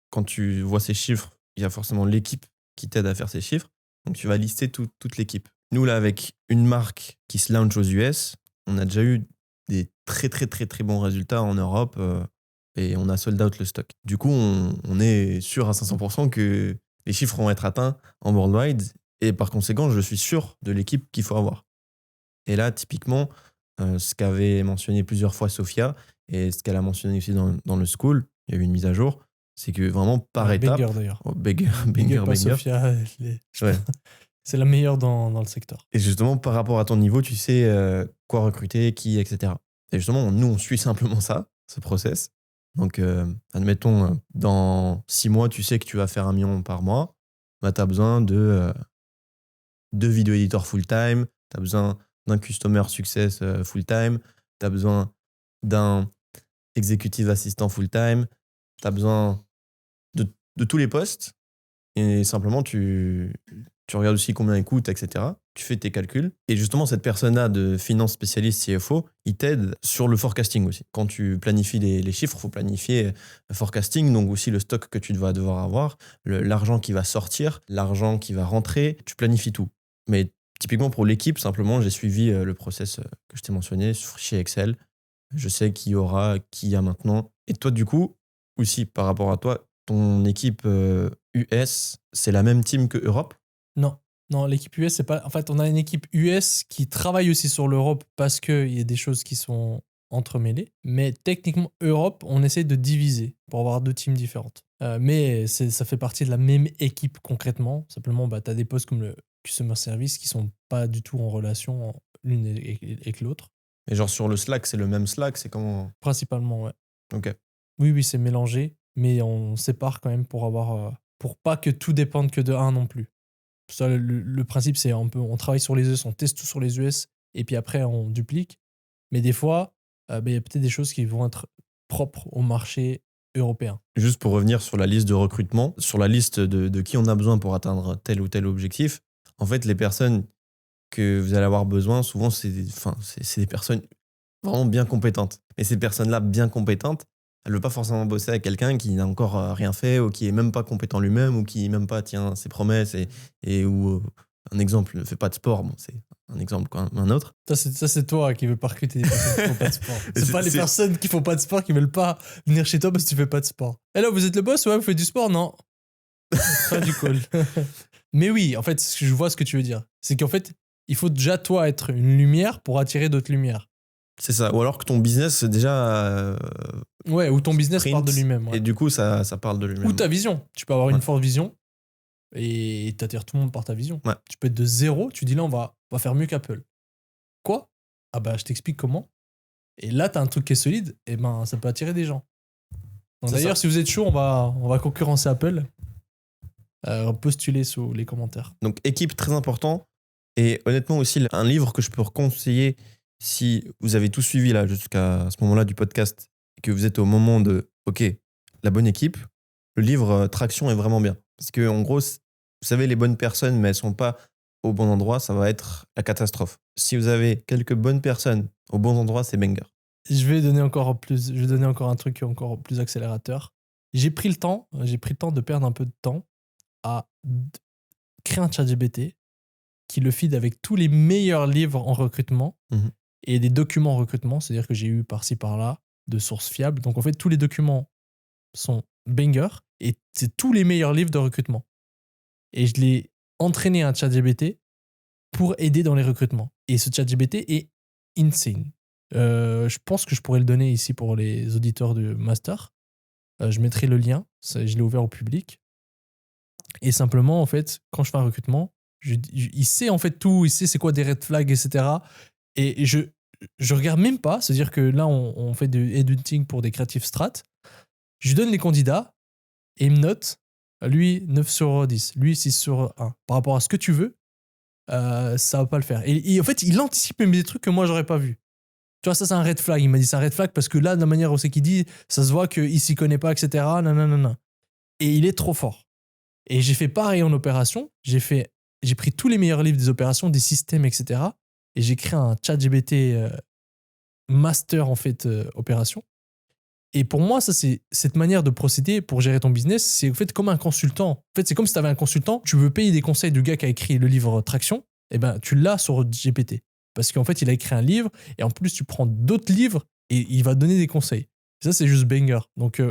quand tu vois ces chiffres, il y a forcément l'équipe qui t'aide à faire ces chiffres. Donc, tu vas lister toute l'équipe. Nous, là, avec une marque qui se launch aux US, on a déjà eu des très, très, très, très bons résultats en Europe et on a sold out le stock. Du coup, on est sûr à 500% que les chiffres vont être atteints en worldwide et par conséquent, je suis sûr de l'équipe qu'il faut avoir. Et là, typiquement, ce qu'avait mentionné plusieurs fois Sophia et ce qu'elle a mentionné aussi dans le school, il y a eu une mise à jour, c'est que vraiment par étape... Banger d'ailleurs. Banger. Sophia, Ouais. c'est la meilleure dans le secteur. Et justement, par rapport à ton niveau, tu sais quoi recruter, qui, etc. Et justement, nous, on suit simplement ça, ce process. Donc, admettons, dans 6 mois, tu sais que tu vas faire 1 million par mois. Tu as besoin de 2 vidéo éditeurs full-time, tu as besoin d'un customer success full-time, tu as besoin d'un executive assistant full-time, tu as besoin de tous les postes. Et simplement, tu regardes aussi combien il coûte, etc. Tu fais tes calculs. Et justement, cette personne-là de finance spécialiste CFO, il t'aide sur le forecasting aussi. Quand tu planifies les chiffres, il faut planifier le forecasting, donc aussi le stock que tu vas devoir avoir, l'argent qui va sortir, l'argent qui va rentrer. Tu planifies tout. Mais typiquement pour l'équipe, simplement, j'ai suivi le process que je t'ai mentionné chez Excel. Je sais qui y a maintenant. Et toi, du coup, aussi par rapport à toi, ton équipe US, c'est la même team que Europe? Non, l'équipe US, c'est pas. En fait, on a une équipe US qui travaille aussi sur l'Europe parce qu'il y a des choses qui sont entremêlées. Mais techniquement, Europe, on essaie de diviser pour avoir 2 teams différentes. Mais ça fait partie de la même équipe concrètement. Simplement, tu as des postes comme le Customer Service qui sont pas du tout en relation l'une avec l'autre. Et genre sur le Slack, c'est le même Slack, c'est comment? Principalement, ouais. Ok. Oui, c'est mélangé, mais on sépare quand même pour pas que tout dépende que de un non plus. Ça, le principe, c'est on travaille sur les US, on teste tout sur les US, et puis après, on duplique. Mais des fois, il y a peut-être des choses qui vont être propres au marché européen. Juste pour revenir sur la liste de recrutement, sur la liste de qui on a besoin pour atteindre tel ou tel objectif, en fait, les personnes que vous allez avoir besoin, souvent, c'est des personnes vraiment bien compétentes. Et ces personnes-là, bien compétentes, elles ne veulent pas forcément bosser avec quelqu'un qui n'a encore rien fait ou qui est même pas compétent lui-même ou qui même pas tient ses promesses et ou un exemple, ne fait pas de sport. Bon, c'est un exemple comme un autre. Ça, c'est toi qui veux pas recruter des personnes qui font pas de sport. C'est pas les personnes qui font pas de sport qui veulent pas venir chez toi parce que tu fais pas de sport. Et là, vous êtes le boss, ouais, vous faites du sport, non? Pas du call. Mais oui, en fait, je vois ce que tu veux dire. C'est qu'en fait, il faut déjà, toi, être une lumière pour attirer d'autres lumières. C'est ça. Ou alors que ton business, déjà. Ouais, ou ton business sprint, parle de lui-même. Ouais. Et du coup, ça parle de lui-même. Ou ta vision. Tu peux avoir une forte vision et t'attires tout le monde par ta vision. Ouais. Tu peux être de zéro, tu dis là, on va faire mieux qu'Apple. Quoi? Ah bah, je t'explique comment. Et là, t'as un truc qui est solide, et ben, ça peut attirer des gens. D'ailleurs, si vous êtes chaud, on va concurrencer Apple. Postulez sous les commentaires. Donc, équipe, très important. Et honnêtement aussi, un livre que je peux conseiller si vous avez tout suivi là jusqu'à ce moment-là du podcast et que vous êtes au moment de OK, la bonne équipe, le livre Traction est vraiment bien. Parce que en gros, vous savez, les bonnes personnes, mais elles sont pas au bon endroit, ça va être la catastrophe. Si vous avez quelques bonnes personnes au bon endroit, c'est banger. Je vais donner encore un truc qui est encore plus accélérateur. J'ai pris le temps de perdre un peu de temps à créer un ChatGPT qui le feed avec tous les meilleurs livres en recrutement et des documents en recrutement, c'est-à-dire que j'ai eu par-ci par-là de sources fiables. Donc en fait, tous les documents sont bangers et c'est tous les meilleurs livres de recrutement. Et je l'ai entraîné un ChatGPT pour aider dans les recrutements. Et ce ChatGPT est insane. Je pense que je pourrais le donner ici pour les auditeurs du master. Je mettrai le lien, je l'ai ouvert au public. Et simplement, en fait, quand je fais un recrutement, il sait en fait tout, il sait c'est quoi des red flags, etc. Et je regarde même pas, c'est-à-dire que là, on fait du headhunting pour des creative strat. Je lui donne les candidats et il me note, lui 9 sur 10, lui 6 sur 1. Par rapport à ce que tu veux, ça va pas le faire. Et en fait, il anticipe même des trucs que moi, j'aurais pas vu. Tu vois, ça, c'est un red flag. Il m'a dit c'est un red flag parce que là, de la manière où c'est qu'il dit, ça se voit qu'il s'y connaît pas, etc. Nanana. Et il est trop fort. Et j'ai fait pareil en opération. J'ai pris tous les meilleurs livres des opérations, des systèmes, etc. Et j'ai créé un ChatGPT master, en fait, opération. Et pour moi, ça, c'est cette manière de procéder pour gérer ton business. C'est en fait comme un consultant. En fait, c'est comme si tu avais un consultant. Tu veux payer des conseils du gars qui a écrit le livre Traction. Eh ben, tu l'as sur GPT. Parce qu'en fait, il a écrit un livre. Et en plus, tu prends d'autres livres et il va te donner des conseils. Et ça, c'est juste banger. Donc,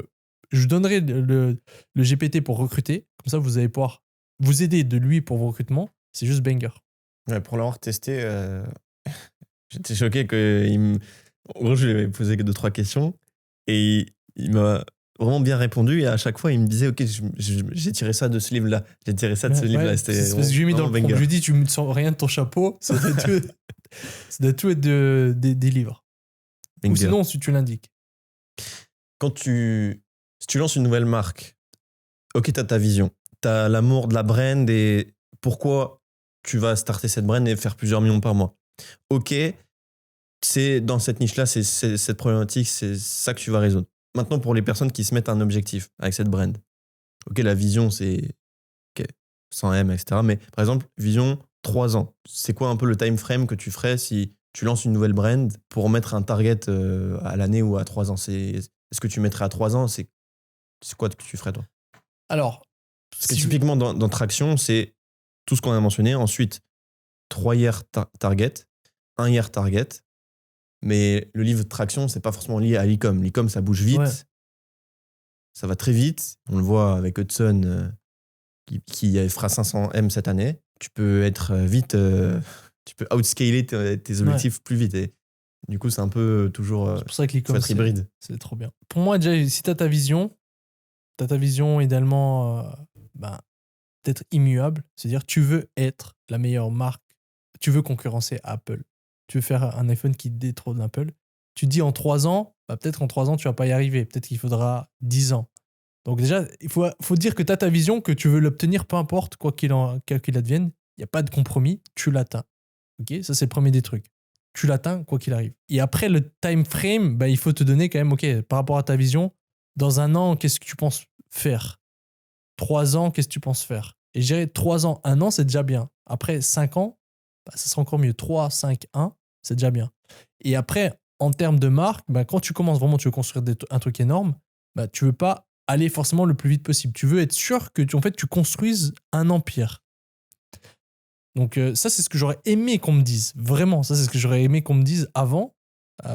je donnerai le GPT pour recruter. Comme ça, vous allez pouvoir vous aider de lui pour vos recrutements. C'est juste banger. Ouais, pour l'avoir testé, j'étais choqué En gros, je lui avais posé 2-3 questions et il m'a vraiment bien répondu. Et à chaque fois, il me disait OK, j'ai tiré ça de ce livre-là. J'ai tiré ça de ce livre-là. C'est parce que je lui ai mis dans le prompt. Je lui ai dit, tu ne sens rien de ton chapeau. Ça doit tout être des livres. Banger. Ou sinon, si tu l'indiques. Si tu lances une nouvelle marque, OK, tu as ta vision. Tu as l'amour de la brand et pourquoi tu vas starter cette brand et faire plusieurs millions par mois. OK, c'est dans cette niche-là, c'est cette problématique, c'est ça que tu vas résoudre. Maintenant, pour les personnes qui se mettent un objectif avec cette brand, OK, la vision, c'est 100 M, etc. Mais par exemple, vision 3 ans. C'est quoi un peu le time frame que tu ferais si tu lances une nouvelle brand pour mettre un target à l'année ou à 3 ans? Est-ce que tu mettrais à 3 ans? C'est quoi que tu ferais, toi? Alors, parce que typiquement, dans Traction, c'est tout ce qu'on a mentionné. Ensuite, 3 year target, 1 year target. Mais le livre de Traction, c'est pas forcément lié à l'e-com. L'e-com, ça bouge vite. Ouais. Ça va très vite. On le voit avec Hudson qui fera 500 M cette année. Tu peux être vite... tu peux outscaler tes objectifs plus vite. Et du coup, c'est un peu toujours... c'est pour ça que l'e-com, être hybride. C'est trop bien. Pour moi, déjà, si tu as ta vision idéalement d'être immuable. C'est-à-dire, tu veux être la meilleure marque. Tu veux concurrencer Apple. Tu veux faire un iPhone qui détrône Apple. Tu dis en 3 ans, bah, peut-être en 3 ans, tu vas pas y arriver. Peut-être qu'il faudra 10 ans. Donc déjà, il faut dire que tu as ta vision, que tu veux l'obtenir, peu importe quoi qu'il advienne. Il n'y a pas de compromis, tu l'atteins. Ok, ça, c'est le premier des trucs. Tu l'atteins quoi qu'il arrive. Et après, le time frame, bah, il faut te donner quand même, ok, par rapport à ta vision, dans 1 an, qu'est-ce que tu penses faire? 3 ans, qu'est-ce que tu penses faire? Et je dirais 3 ans, 1 an, c'est déjà bien. Après 5 ans, bah, ça sera encore mieux. 3, 5, 1, c'est déjà bien. Et après, en termes de marque, bah, quand tu commences vraiment, tu veux construire un truc énorme, bah, tu veux pas aller forcément le plus vite possible. Tu veux être sûr que tu construises un empire. Donc ça, c'est ce que j'aurais aimé qu'on me dise. Vraiment, ça, c'est ce que j'aurais aimé qu'on me dise avant.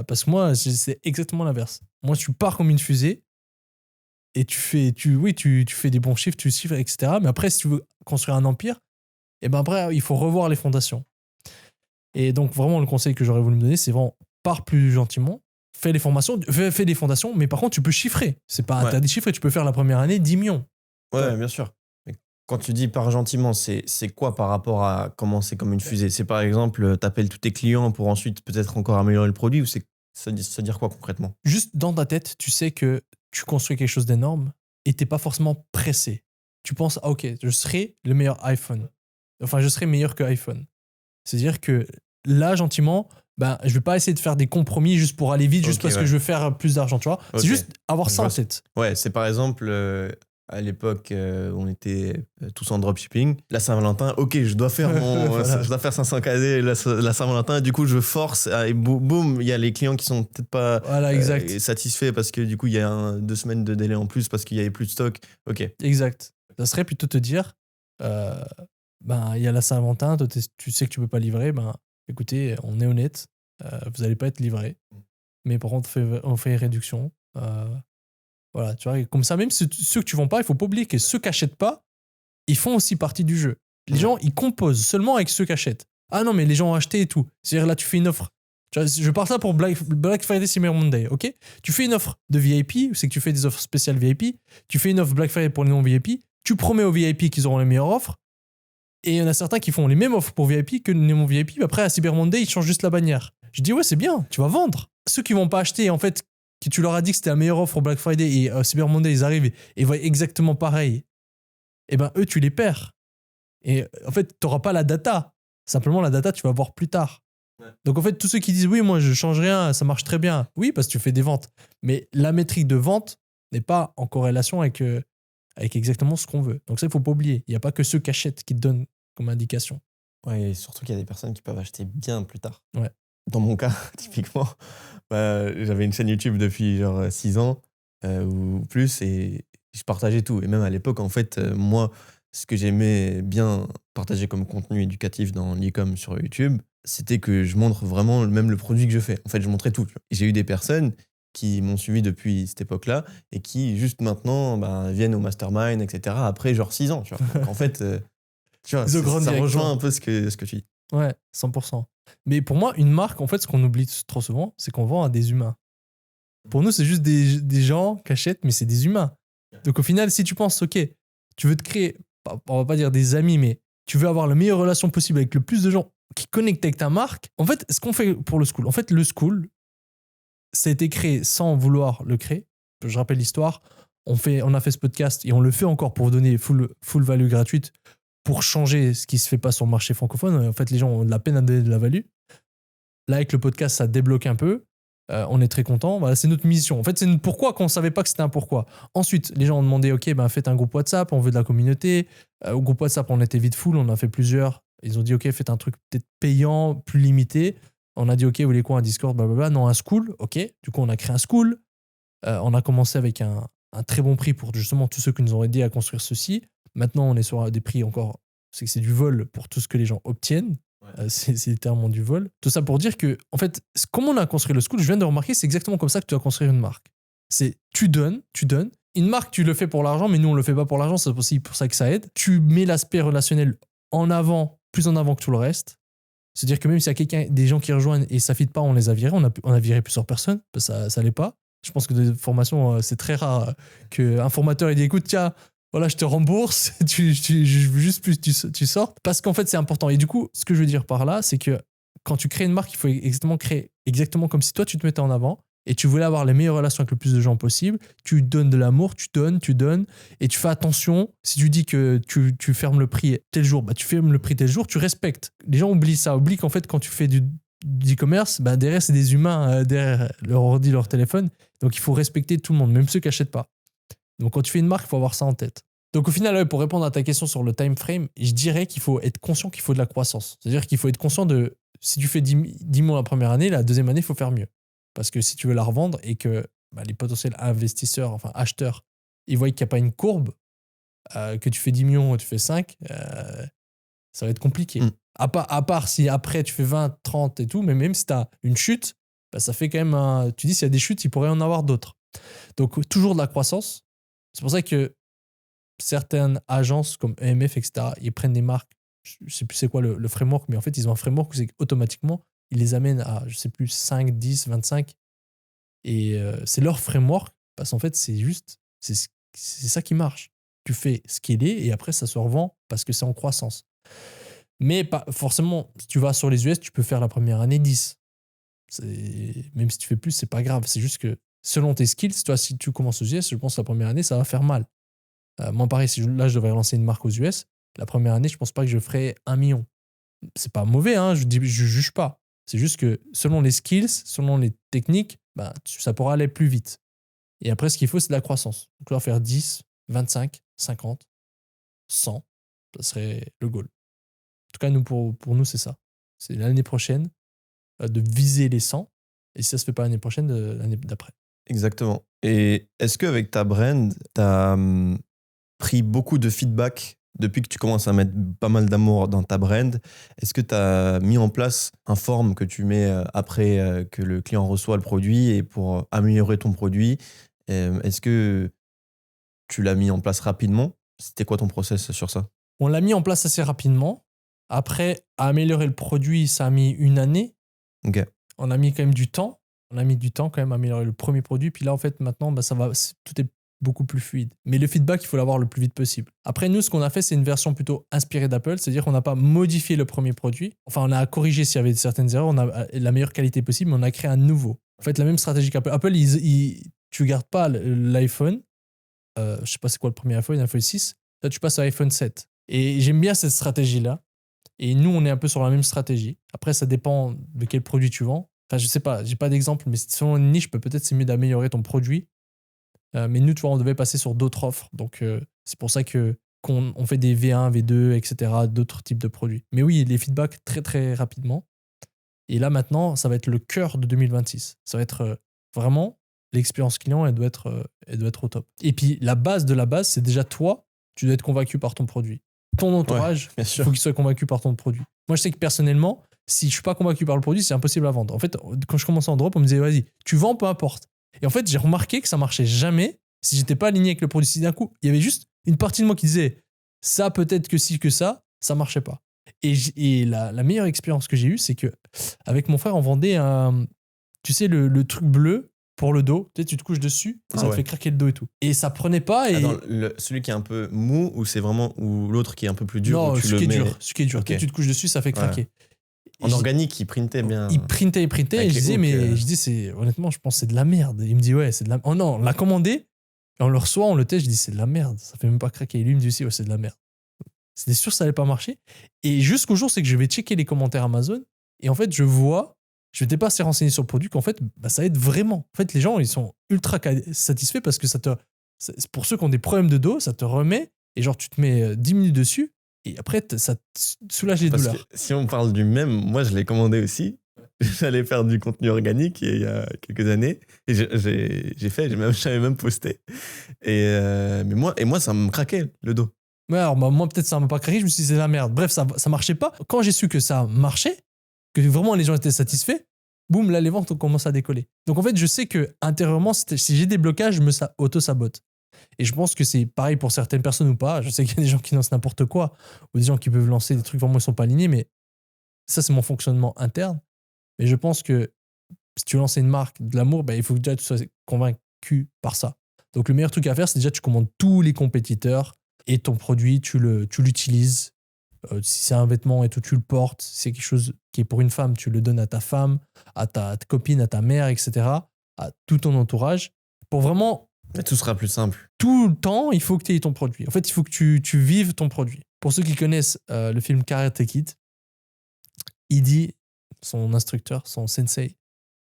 Parce que moi, c'est exactement l'inverse. Moi, tu pars comme une fusée et tu fais des bons chiffres, tu chiffres, etc. Mais après, si tu veux construire un empire, et ben après, il faut revoir les fondations. Et donc, vraiment, le conseil que j'aurais voulu me donner, c'est vraiment, pars plus gentiment, fais des fondations, mais par contre, tu peux chiffrer. C'est pas interdit de chiffrer, tu peux faire la première année 10 millions. Ouais, bien sûr. Mais quand tu dis pars gentiment, c'est quoi par rapport à commencer comme une fusée? C'est par exemple, t'appelles tous tes clients pour ensuite peut-être encore améliorer le produit, ou ça veut dire quoi concrètement? Juste dans ta tête, tu sais que tu construis quelque chose d'énorme et t'es pas forcément pressé. Tu penses, ah, ok, je serai le meilleur iPhone. Enfin, je serai meilleur que iPhone. C'est-à-dire que là, gentiment, ben, je vais pas essayer de faire des compromis juste pour aller vite, juste parce que je veux faire plus d'argent, tu vois. C'est juste avoir ça en tête. Ouais, c'est par exemple, à l'époque, on était tous en dropshipping. La Saint-Valentin, ok, je dois faire Voilà. je dois faire 500 KD la Saint-Valentin. Du coup, je force et boum, il y a les clients qui sont peut-être pas satisfaits parce que du coup, il y a 2 semaines de délai en plus parce qu'il y avait plus de stock. Ok. Exact. Ça serait plutôt te dire, ben, il y a la Saint-Valentin, toi, tu sais que tu peux pas livrer, ben, écoutez, on est honnête, vous allez pas être livré. Mais par contre, on fait une réduction. Voilà, tu vois, et comme ça, même ceux que tu vends pas, il faut pas oublier que ceux qui achètent pas, ils font aussi partie du jeu. Les gens, ils composent seulement avec ceux qui achètent. Ah non, mais les gens ont acheté et tout. C'est-à-dire là, tu fais une offre. Tu vois, je parle ça pour Black Friday, Cyber Monday, ok? Tu fais une offre de VIP, c'est que tu fais des offres spéciales VIP. Tu fais une offre Black Friday pour les non-VIP. Tu promets aux VIP qu'ils auront les meilleures offres. Et il y en a certains qui font les mêmes offres pour VIP que les non-VIP. Après, à Cyber Monday, ils changent juste la bannière. Je dis, ouais, c'est bien, tu vas vendre. Ceux qui vont pas acheter, en fait, que tu leur as dit que c'était la meilleure offre au Black Friday et Cyber Monday, ils arrivent et voient exactement pareil, et ben eux, tu les perds. Et en fait, tu n'auras pas la data. Simplement, la data, tu vas voir plus tard. Ouais. Donc en fait, tous ceux qui disent oui, moi je change rien, ça marche très bien. Oui, parce que tu fais des ventes. Mais la métrique de vente n'est pas en corrélation avec exactement ce qu'on veut. Donc ça, il ne faut pas oublier. Il n'y a pas que ceux qui achètent qui te donnent comme indication. Ouais, et surtout qu'il y a des personnes qui peuvent acheter bien plus tard. Ouais. Dans mon cas, typiquement, j'avais une chaîne YouTube depuis genre 6 ans ou plus et je partageais tout. Et même à l'époque, en fait, moi, ce que j'aimais bien partager comme contenu éducatif dans l'e-com sur YouTube, c'était que je montre vraiment même le produit que je fais. En fait, je montrais tout. Et j'ai eu des personnes qui m'ont suivi depuis cette époque-là et qui, juste maintenant, viennent au mastermind, etc. après genre 6 ans. Tu vois. Donc, en fait, tu vois, ça rejoint un peu ce que tu dis. Ouais, 100%. Mais pour moi, une marque, en fait, ce qu'on oublie trop souvent, c'est qu'on vend à des humains. Pour nous, c'est juste des gens qui achètent, mais c'est des humains. Donc au final, si tu penses, ok, tu veux te créer, on va pas dire des amis, mais tu veux avoir la meilleure relation possible avec le plus de gens qui connectent avec ta marque, en fait, ce qu'on fait pour le school, en fait, le school, ça a été créé sans vouloir le créer. Je rappelle l'histoire. On a fait ce podcast et on le fait encore pour vous donner full value gratuite pour changer ce qui se fait pas sur le marché francophone. En fait, les gens ont de la peine à donner de la value. Là, avec le podcast, ça débloque un peu. On est très content. Voilà, c'est notre mission. En fait, c'est pourquoi qu'on ne savait pas que c'était un pourquoi. Ensuite, les gens ont demandé, ok, faites un groupe WhatsApp, on veut de la communauté. Au groupe WhatsApp, on était vite full, on a fait plusieurs. Ils ont dit, ok, faites un truc peut-être payant, plus limité. On a dit, ok, vous voulez quoi, un Discord, blablabla. Non, un school, ok. Du coup, on a créé un school. On a commencé avec un très bon prix pour justement tous ceux qui nous ont aidés à construire ceci. Maintenant, on est sur des prix encore, c'est du vol pour tout ce que les gens obtiennent. Ouais. C'est littéralement du vol. Tout ça pour dire que, en fait, comme on a construit le school, je viens de remarquer, c'est exactement comme ça que tu dois construire une marque. C'est tu donnes. Une marque, tu le fais pour l'argent, mais nous, on le fait pas pour l'argent, c'est aussi pour ça que ça aide. Tu mets l'aspect relationnel plus en avant que tout le reste. C'est-à-dire que même s'il y a des gens qui rejoignent et ça ne fit pas, on les a virés. On a viré plusieurs personnes, parce que ça l'est pas. Je pense que de formation, c'est très rare qu'un formateur il dit écoute, tiens, voilà, je te rembourse, je veux juste plus tu sortes. Parce qu'en fait, c'est important. Et du coup, ce que je veux dire par là, c'est que quand tu crées une marque, il faut créer exactement comme si toi, tu te mettais en avant. et tu voulais avoir les meilleures relations avec le plus de gens possible, tu donnes de l'amour, tu donnes, et tu fais attention. Si tu dis que tu fermes le prix tel jour, bah, tu fermes le prix tel jour, tu respectes. Les gens oublient ça, oublient qu'en fait, quand tu fais du e-commerce, bah, derrière, c'est des humains, derrière leur ordi, leur téléphone. Donc, il faut respecter tout le monde, même ceux qui n'achètent pas. Donc, quand tu fais une marque, il faut avoir ça en tête. Donc, au final, pour répondre à ta question sur le time frame, je dirais qu'il faut être conscient qu'il faut de la croissance. C'est-à-dire qu'il faut être conscient de, si tu fais 10 mois la première année, la deuxième année, il faut faire mieux. Parce que si tu veux la revendre et que les potentiels investisseurs, enfin acheteurs, ils voient qu'il n'y a pas une courbe, que tu fais 10 millions et tu fais 5, ça va être compliqué. À part si après tu fais 20, 30 et tout, mais même si tu as une chute, bah, ça fait quand même tu dis s'il y a des chutes, il pourrait y en avoir d'autres. Donc toujours de la croissance. C'est pour ça que certaines agences comme EMF, etc., ils prennent des marques, je ne sais plus c'est quoi le framework, mais en fait ils ont un framework où c'est automatiquement ils les amènent à, je sais plus, 5, 10, 25. Et c'est leur framework, parce qu'en fait, c'est ça qui marche. Tu fais scaler et après, ça se revend parce que c'est en croissance. Mais pas, forcément, si tu vas sur les US, tu peux faire la première année 10. Même si tu fais plus, c'est pas grave. C'est juste que selon tes skills, toi, si tu commences aux US, je pense que la première année, ça va faire mal. Moi, pareil, là, je devrais lancer une marque aux US. La première année, je pense pas que je ferai 1 million. C'est pas mauvais, hein, je juge pas. C'est juste que selon les skills, selon les techniques, bah, ça pourra aller plus vite. Et après, ce qu'il faut, c'est de la croissance. Donc, là, faire 10, 25, 50, 100, ça serait le goal. En tout cas, nous, pour nous, c'est ça. C'est l'année prochaine de viser les 100. Et si ça se fait pas l'année prochaine, l'année d'après. Exactement. Et est-ce qu'avec ta brand, tu as pris beaucoup de feedback depuis que tu commences à mettre pas mal d'amour dans ta brand? Est-ce que tu as mis en place un form que tu mets après que le client reçoit le produit et pour améliorer ton produit? Est-ce que tu l'as mis en place rapidement? C'était quoi ton process sur ça? On l'a mis en place assez rapidement. Après, à améliorer le produit, ça a mis 1 année. Ok. On a mis quand même du temps. On a mis du temps quand même à améliorer le premier produit. Puis là, en fait, maintenant, bah, tout est beaucoup plus fluide. Mais le feedback, il faut l'avoir le plus vite possible. Après, nous, ce qu'on a fait, c'est une version plutôt inspirée d'Apple. C'est-à-dire qu'on n'a pas modifié le premier produit. Enfin, on a corrigé s'il y avait certaines erreurs. On a la meilleure qualité possible, mais on a créé un nouveau. En fait, la même stratégie qu'Apple. Apple, tu ne gardes pas l'iPhone. Je ne sais pas c'est quoi le premier iPhone, l'iPhone 6. Là, tu passes à l'iPhone 7. Et j'aime bien cette stratégie-là. Et nous, on est un peu sur la même stratégie. Après, ça dépend de quel produit tu vends. Enfin, je sais pas, j'ai pas d'exemple, mais selon une niche, peut-être c'est mieux d'améliorer ton produit. Mais nous, tu vois, on devait passer sur d'autres offres. Donc, c'est pour ça qu'on fait des V1, V2, etc., d'autres types de produits. Mais oui, les feedbacks très, très rapidement. Et là, maintenant, ça va être le cœur de 2026. Ça va être vraiment l'expérience client, elle doit être au top. Et puis, la base de la base, c'est déjà toi, tu dois être convaincu par ton produit. Ton entourage, il faut qu'il soit convaincu par ton produit. Moi, je sais que personnellement, si je suis pas convaincu par le produit, c'est impossible à vendre. En fait, quand je commençais en drop, on me disait, vas-y, tu vends, peu importe. Et en fait, j'ai remarqué que ça marchait jamais si j'étais pas aligné avec le produit. Si d'un coup, il y avait juste une partie de moi qui disait, ça, peut-être que si, que ça marchait pas. Et la meilleure expérience que j'ai eue, c'est que avec mon frère, on vendait tu sais, le truc bleu pour le dos. Tu sais, tu te couches dessus et ça te fait craquer le dos et tout. Et ça prenait pas. Et... Attends, celui qui est un peu mou ou c'est vraiment ou l'autre qui est un peu plus dur? Non, où tu ce qui est mets... dur. Ce qui est dur. Okay. Tu te couches dessus, ça fait craquer. En organique, il printait bien. Il printait. Et je disais, mais je dis, honnêtement, je pense que c'est de la merde. Et il me dit, ouais, c'est de la merde. Oh non, on l'a commandé. Et on le reçoit, on le teste. Je dis, c'est de la merde. Ça fait même pas craquer. Et lui, il me dit aussi, ouais, c'est de la merde. C'était sûr que ça allait pas marcher. Et jusqu'au jour, c'est que je vais checker les commentaires Amazon. Et en fait, je n'étais pas assez renseigné sur le produit, qu'en fait, ça aide vraiment. En fait, les gens, ils sont ultra satisfaits parce que pour ceux qui ont des problèmes de dos, ça te remet. Et genre, tu te mets 10 minutes dessus. Et après, ça te soulage les douleurs. Si on parle du même, moi, je l'ai commandé aussi. J'allais faire du contenu organique il y a quelques années. Et j'avais même posté. Mais moi, ça me craquait le dos. Ouais, alors moi, peut-être ça m'a pas craqué. Je me suis dit, c'est de la merde. Bref, ça marchait pas. Quand j'ai su que ça marchait, que vraiment les gens étaient satisfaits, boum, là, les ventes ont commencé à décoller. Donc en fait, je sais que intérieurement, si j'ai des blocages, je me auto-sabote. Et je pense que c'est pareil pour certaines personnes ou pas. Je sais qu'il y a des gens qui lancent n'importe quoi, ou des gens qui peuvent lancer des trucs vraiment ils sont pas alignés, mais ça, c'est mon fonctionnement interne. Mais je pense que si tu lances une marque de l'amour, il faut que déjà tu sois convaincu par ça. Donc le meilleur truc à faire, c'est déjà tu commandes tous les compétiteurs et ton produit, tu l'utilises. Si c'est un vêtement et tout, tu le portes. Si c'est quelque chose qui est pour une femme, tu le donnes à ta femme, à ta copine, à ta mère, etc. à tout ton entourage. Pour vraiment, Mais tout sera plus simple. tout le temps, il faut que tu aies ton produit. En fait, il faut que tu vives ton produit. Pour ceux qui connaissent le film Karate Kid, il dit, son instructeur, son sensei,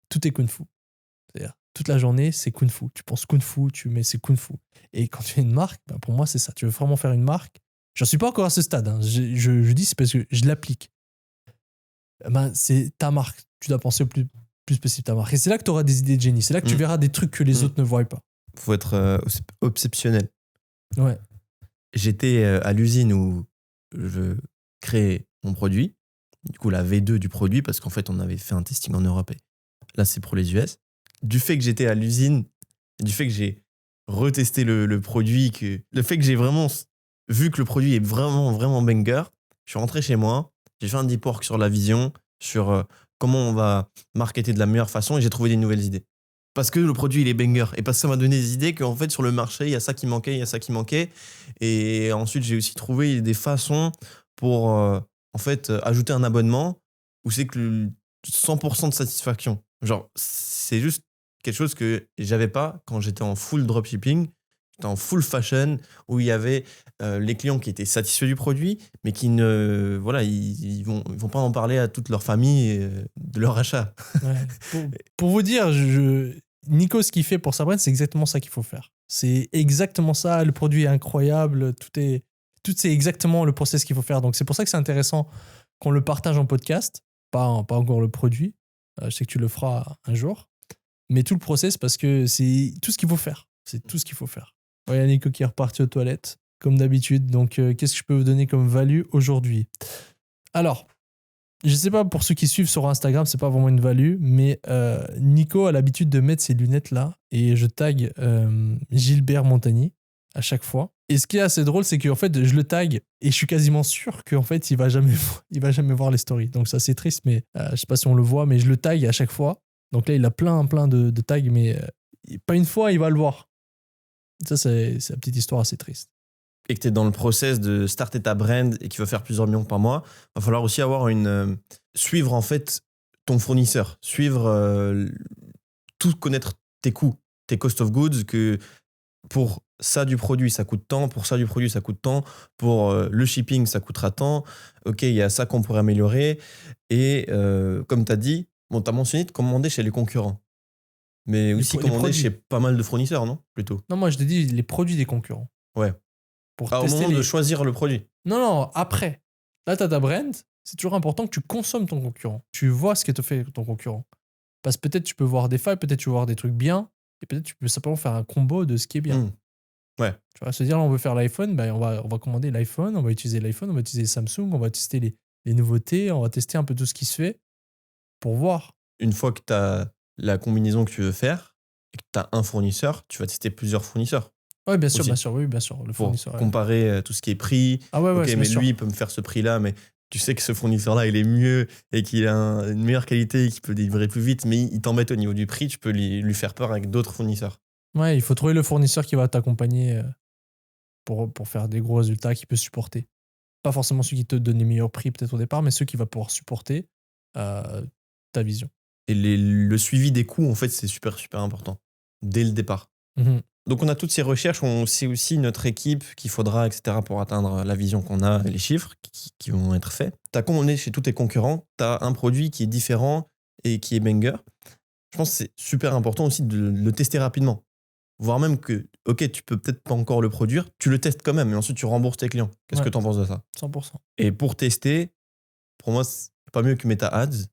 tout est kung-fu. C'est-à-dire, toute la journée, c'est kung-fu. Tu penses kung-fu, tu mets c'est kung-fu. Et quand tu fais une marque, ben pour moi, c'est ça. Tu veux vraiment faire une marque. J'en suis pas encore à ce stade. Hein. Je dis, c'est parce que je l'applique. Ben, c'est ta marque. Tu dois penser au plus possible ta marque. Et c'est là que tu auras des idées de génie. C'est là que tu verras des trucs que les autres ne voient pas. Faut être exceptionnel. Ouais. J'étais à l'usine où je créais mon produit. Du coup, la V2 du produit, parce qu'en fait, on avait fait un testing en Europe. Et là, c'est pour les US. Du fait que j'étais à l'usine, du fait que j'ai retesté le produit, le fait que j'ai vraiment vu que le produit est vraiment, vraiment banger, je suis rentré chez moi, j'ai fait un deep work sur la vision, sur comment on va marketer de la meilleure façon, et j'ai trouvé des nouvelles idées. Parce que le produit, il est banger. Et parce que ça m'a donné des idées qu'en fait, sur le marché, il y a ça qui manquait, il y a ça qui manquait. Et ensuite, j'ai aussi trouvé des façons pour, en fait, ajouter un abonnement où c'est que 100% de satisfaction. Genre, c'est juste quelque chose que j'avais pas quand j'étais en full dropshipping. J'étais en full fashion où il y avait les clients qui étaient satisfaits du produit, mais qui ne, voilà, ils vont pas en parler à toute leur famille de leur achat. Ouais. Pour vous dire, Nico, ce qu'il fait pour sa brand, c'est exactement ça qu'il faut faire. C'est exactement ça. Le produit est incroyable. Tout c'est exactement le process qu'il faut faire. Donc, c'est pour ça que c'est intéressant qu'on le partage en podcast. Pas encore le produit. Je sais que tu le feras un jour. Mais tout le process, parce que c'est tout ce qu'il faut faire. C'est tout ce qu'il faut faire. Il y a Nico qui est reparti aux toilettes, comme d'habitude. Donc, qu'est-ce que je peux vous donner comme value aujourd'hui ? Alors, je sais pas, pour ceux qui suivent sur Instagram, c'est pas vraiment une value, mais Nico a l'habitude de mettre ses lunettes là, et je tag Gilbert Montagny à chaque fois. Et ce qui est assez drôle, c'est qu'en fait, je le tag et je suis quasiment sûr qu'en fait, il va jamais voir les stories. Donc ça, c'est triste, mais je sais pas si on le voit, mais je le tag à chaque fois. Donc là, il a plein de tags, mais pas une fois, il va le voir. Ça, c'est la petite histoire assez triste. Et que tu es dans le process de starter ta brand et qu'il va faire plusieurs millions par mois, va falloir aussi avoir suivre en fait ton fournisseur, tout connaître tes coûts, tes cost of goods, que pour ça du produit ça coûte tant, pour ça du produit ça coûte tant, pour le shipping ça coûtera tant, ok, il y a ça qu'on pourrait améliorer. Et comme tu as dit, bon, tu as mentionné de commander chez les concurrents, mais aussi commander chez pas mal de fournisseurs, non, plutôt? Non, moi je te dis les produits des concurrents. Ouais. Pour au moment de choisir le produit. Non, après. Là, tu as ta brand. C'est toujours important que tu consommes ton concurrent. Tu vois ce que te fait ton concurrent. Parce que peut-être tu peux voir des failles, peut-être tu peux voir des trucs bien, et peut-être tu peux simplement faire un combo de ce qui est bien. Ouais. Tu vas se dire, là, on veut faire l'iPhone, ben, on va commander l'iPhone, on va utiliser l'iPhone, on va utiliser Samsung, on va tester les nouveautés, on va tester un peu tout ce qui se fait pour voir. Une fois que tu as la combinaison que tu veux faire et que tu as un fournisseur, tu vas tester plusieurs fournisseurs. Oui, bien sûr, le fournisseur. Pour comparer tout ce qui est prix. Ah ouais, ok, mais sûr. lui, il peut me faire ce prix-là, mais tu sais que ce fournisseur-là, il est mieux et qu'il a une meilleure qualité et qu'il peut délivrer plus vite, mais il t'embête au niveau du prix, tu peux lui faire peur avec d'autres fournisseurs. Ouais, il faut trouver le fournisseur qui va t'accompagner pour faire des gros résultats, qui peut supporter. Pas forcément celui qui te donne les meilleurs prix peut-être au départ, mais ceux qui va pouvoir supporter ta vision. Et le suivi des coûts, en fait, c'est super, super important dès le départ. Mm-hmm. Donc, on a toutes ces recherches, on sait aussi notre équipe qu'il faudra, etc., pour atteindre la vision qu'on a et les chiffres qui vont être faits. Tu as commandé chez tous tes concurrents, tu as un produit qui est différent et qui est banger. Je pense que c'est super important aussi de le tester rapidement. Voire même que, ok, tu peux peut-être pas encore le produire, tu le testes quand même et ensuite tu rembourses tes clients. Qu'est-ce que tu en penses de ça ? 100%. Et pour tester, pour moi, c'est pas mieux que Meta Ads.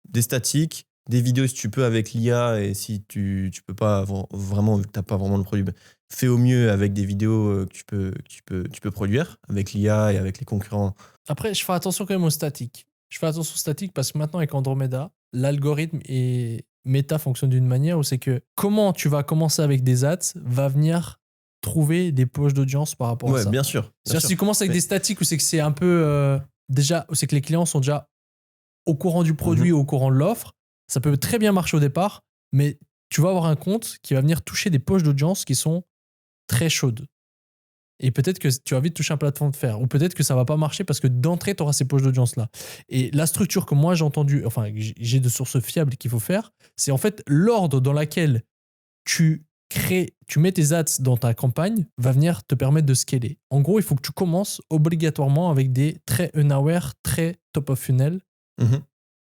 Des statiques, des vidéos si tu peux avec l'IA, et si tu peux pas vraiment, t'as pas vraiment le produit, fais au mieux avec des vidéos que tu peux produire avec l'IA et avec les concurrents. Après, je fais attention quand même aux statiques. Je fais attention aux statiques parce que maintenant avec Andromeda, l'algorithme et Meta fonctionnent d'une manière où c'est que comment tu vas commencer avec des ads va venir trouver des poches d'audience par rapport à ça. Ouais, bien sûr. Si tu commences avec des statiques où c'est que c'est un peu déjà, où c'est que les clients sont déjà au courant du produit, au courant de l'offre, ça peut très bien marcher au départ, mais tu vas avoir un compte qui va venir toucher des poches d'audience qui sont très chaudes. Et peut-être que tu vas vite toucher un plafond de fer. Ou peut-être que ça va pas marcher parce que d'entrée, tu auras ces poches d'audience-là. Et la structure que moi j'ai entendue, enfin, que j'ai de sources fiables qu'il faut faire, c'est en fait l'ordre dans lequel tu mets tes ads dans ta campagne va venir te permettre de scaler. En gros, il faut que tu commences obligatoirement avec des très unaware, très top of funnel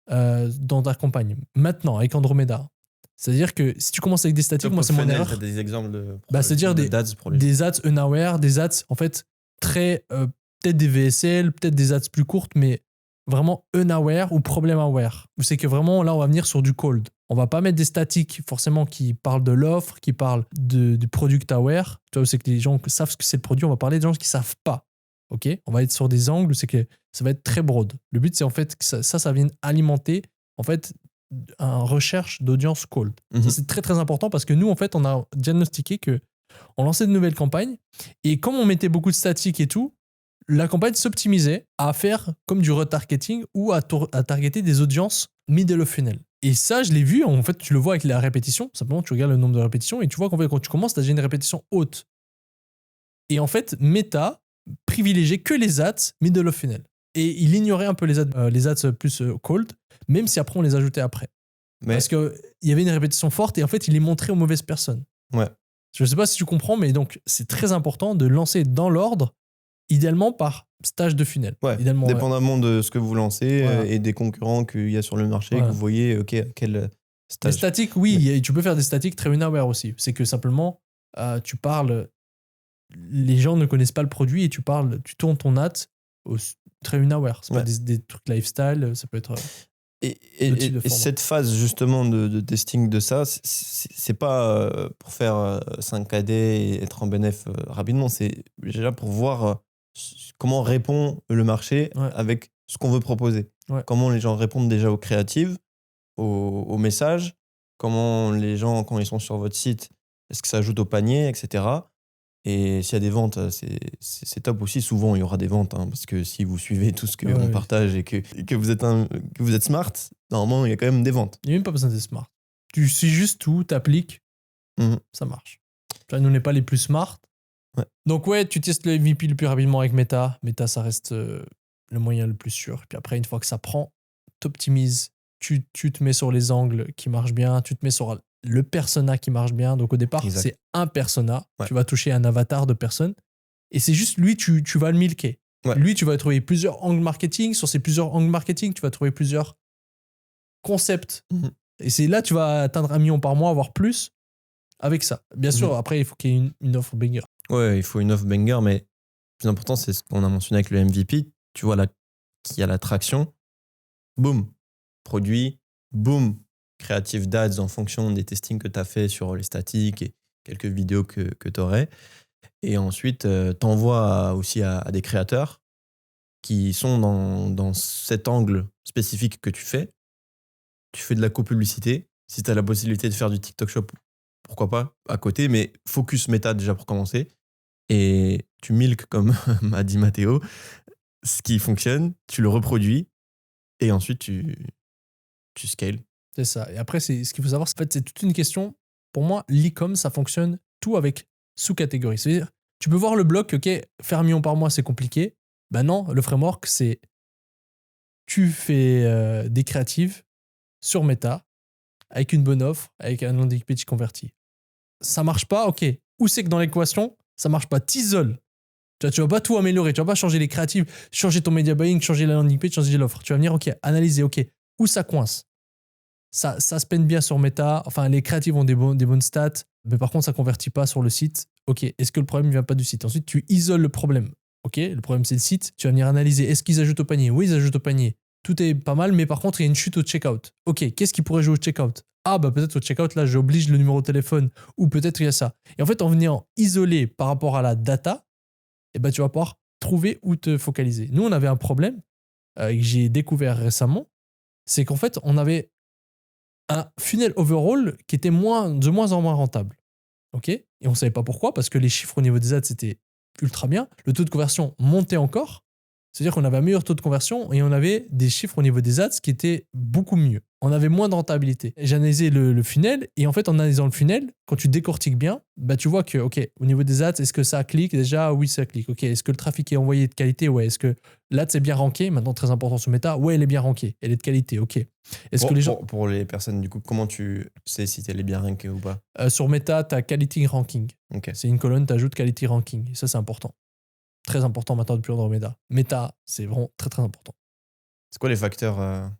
dans ta campagne. Maintenant, avec Andromeda. C'est-à-dire que si tu commences avec des statiques, Top moi of c'est mon funnel, erreur. t'as des exemples de C'est-à-dire d'ads pour les... des ads unaware, des ads en fait très peut-être des VSL, peut-être des ads plus courtes, mais vraiment unaware ou problem aware. C'est que vraiment là on va venir sur du cold. On va pas mettre des statiques forcément qui parlent de l'offre, qui parlent du product aware. Tu vois, c'est que les gens savent ce que c'est le produit. On va parler des gens qui savent pas. Ok, on va être sur des angles, c'est que ça va être très broad. Le but c'est en fait que ça vienne alimenter en fait une recherche d'audience cold. Ça, c'est très très important parce que nous en fait on a diagnostiqué que on lançait de nouvelles campagnes et comme on mettait beaucoup de statiques et tout, la campagne s'optimisait à faire comme du retargeting ou à targeter des audiences middle of funnel. Et ça, je l'ai vu, en fait, tu le vois avec la répétition. Simplement, tu regardes le nombre de répétitions et tu vois qu'en fait, quand tu commences, tu as déjà une répétition haute. Et en fait, Meta privilégiait que les ads middle of funnel. Et il ignorait un peu les ads plus cold, même si après, on les ajoutait après. Mais... Parce qu'il y avait une répétition forte et en fait, il les montrait aux mauvaises personnes. Ouais. Je ne sais pas si tu comprends, mais donc, c'est très important de lancer dans l'ordre, idéalement par stage de funnel. Ouais, idéalement, dépendamment de ce que vous lancez Voilà. et des concurrents qu'il y a sur le marché, Voilà. que vous voyez quel stage. Les statiques, oui, tu peux faire des statiques très unaware aussi. C'est que simplement, tu parles, les gens ne connaissent pas le produit et tu tournes ton ad au très unaware. Ça peut être des trucs lifestyle, ça peut être... Et cette phase justement de testing de ça, c'est pas pour faire 5KD et être en bénéf rapidement, c'est déjà pour voir comment répond le marché avec ce qu'on veut proposer. Comment les gens répondent déjà aux créatives, aux messages, comment les gens, quand ils sont sur votre site, est-ce que ça ajoute au panier, etc. Et s'il y a des ventes, c'est top aussi. Souvent, il y aura des ventes, hein, parce que si vous suivez tout ce qu'on partage et que vous êtes smart, normalement, il y a quand même des ventes. Il n'y a même pas besoin d'être smart. Tu suis juste tout, t'appliques, ça marche. Nous, on n'est pas les plus smart. Ouais. Donc tu testes le MVP le plus rapidement avec Meta. Meta, ça reste le moyen le plus sûr. Puis après, une fois que ça prend, t'optimises. Tu te mets sur les angles qui marchent bien. Tu te mets sur le persona qui marche bien. Donc au départ, c'est un persona. Ouais. Tu vas toucher un avatar de personne. Et c'est juste lui, tu vas le milquer. Ouais. Lui, tu vas trouver plusieurs angles marketing. Sur ces plusieurs angles marketing, tu vas trouver plusieurs concepts. Et c'est là, tu vas atteindre 1 million par mois, voire plus, avec ça. Bien sûr, après, il faut qu'il y ait une offre banger. Ouais, il faut une offre banger, mais le plus important, c'est ce qu'on a mentionné avec le MVP. Tu vois là qu'il y a la traction. Boum. Produit. Boum. Creative d'ads en fonction des testings que tu as fait sur les statiques et quelques vidéos que tu aurais. Et ensuite, t'envoies aussi à des créateurs qui sont dans cet angle spécifique que tu fais. Tu fais de la co-publicité. Si tu as la possibilité de faire du TikTok Shop, pourquoi pas, à côté, mais focus méta déjà pour commencer. Et tu milques, comme m'a dit Mathéo, ce qui fonctionne, tu le reproduis et ensuite tu scales. C'est ça. Et après, ce qu'il faut savoir, en fait, c'est toute une question. Pour moi, l'e-com, ça fonctionne tout avec sous-catégorie. C'est-à-dire, tu peux voir le bloc, ok, faire 1 million par mois, c'est compliqué. Ben non, le framework, c'est tu fais des créatives sur Meta avec une bonne offre, avec un landing page converti. Ça marche pas, ok. Où c'est que dans l'équation, ça marche pas? T'isoles. Tu vas pas tout améliorer. Tu vas pas changer les créatives, changer ton media buying, changer la landing page, changer l'offre. Tu vas venir, ok, analyser, ok, où ça coince. Ça se peine bien sur Meta. Enfin, les créatives ont des bonnes stats, mais par contre, ça ne convertit pas sur le site. Ok, est-ce que le problème ne vient pas du site? Ensuite, tu isoles le problème. Ok, le problème, c'est le site. Tu vas venir analyser. Est-ce qu'ils ajoutent au panier? Oui, ils ajoutent au panier. Tout est pas mal, mais par contre, il y a une chute au checkout. Ok, qu'est-ce qui pourrait jouer au checkout? Ah, bah peut-être au checkout, là, j'oblige le numéro de téléphone. Ou peut-être il y a ça. Et en fait, en venant isoler par rapport à la data, eh ben, tu vas pouvoir trouver où te focaliser. Nous, on avait un problème que j'ai découvert récemment. C'est qu'en fait, on avait un funnel overall qui était de moins en moins rentable. Ok? Et on ne savait pas pourquoi, parce que les chiffres au niveau des ads, c'était ultra bien. Le taux de conversion montait encore, C'est-à-dire qu'on avait un meilleur taux de conversion et on avait des chiffres au niveau des ads qui étaient beaucoup mieux. On avait moins de rentabilité. J'ai analysé le funnel et en fait, en analysant le funnel, quand tu décortiques bien, bah, tu vois que, OK, au niveau des ads, est-ce que ça clique? Déjà, oui, ça clique. OK, est-ce que le trafic est envoyé de qualité? Ouais. Est-ce que l'ad est bien ranké? Maintenant, très important sur Meta. Ouais, elle est bien rankée. Elle est de qualité. OK. Est-ce que les gens... Pour les personnes, du coup, comment tu sais si elle est bien rankée ou pas? Sur Meta, tu as quality ranking. Ok. C'est une colonne, tu ajoutes quality ranking. Et ça, c'est important. Très important maintenant depuis Andromeda. Meta, c'est vraiment très, très important. C'est quoi les facteurs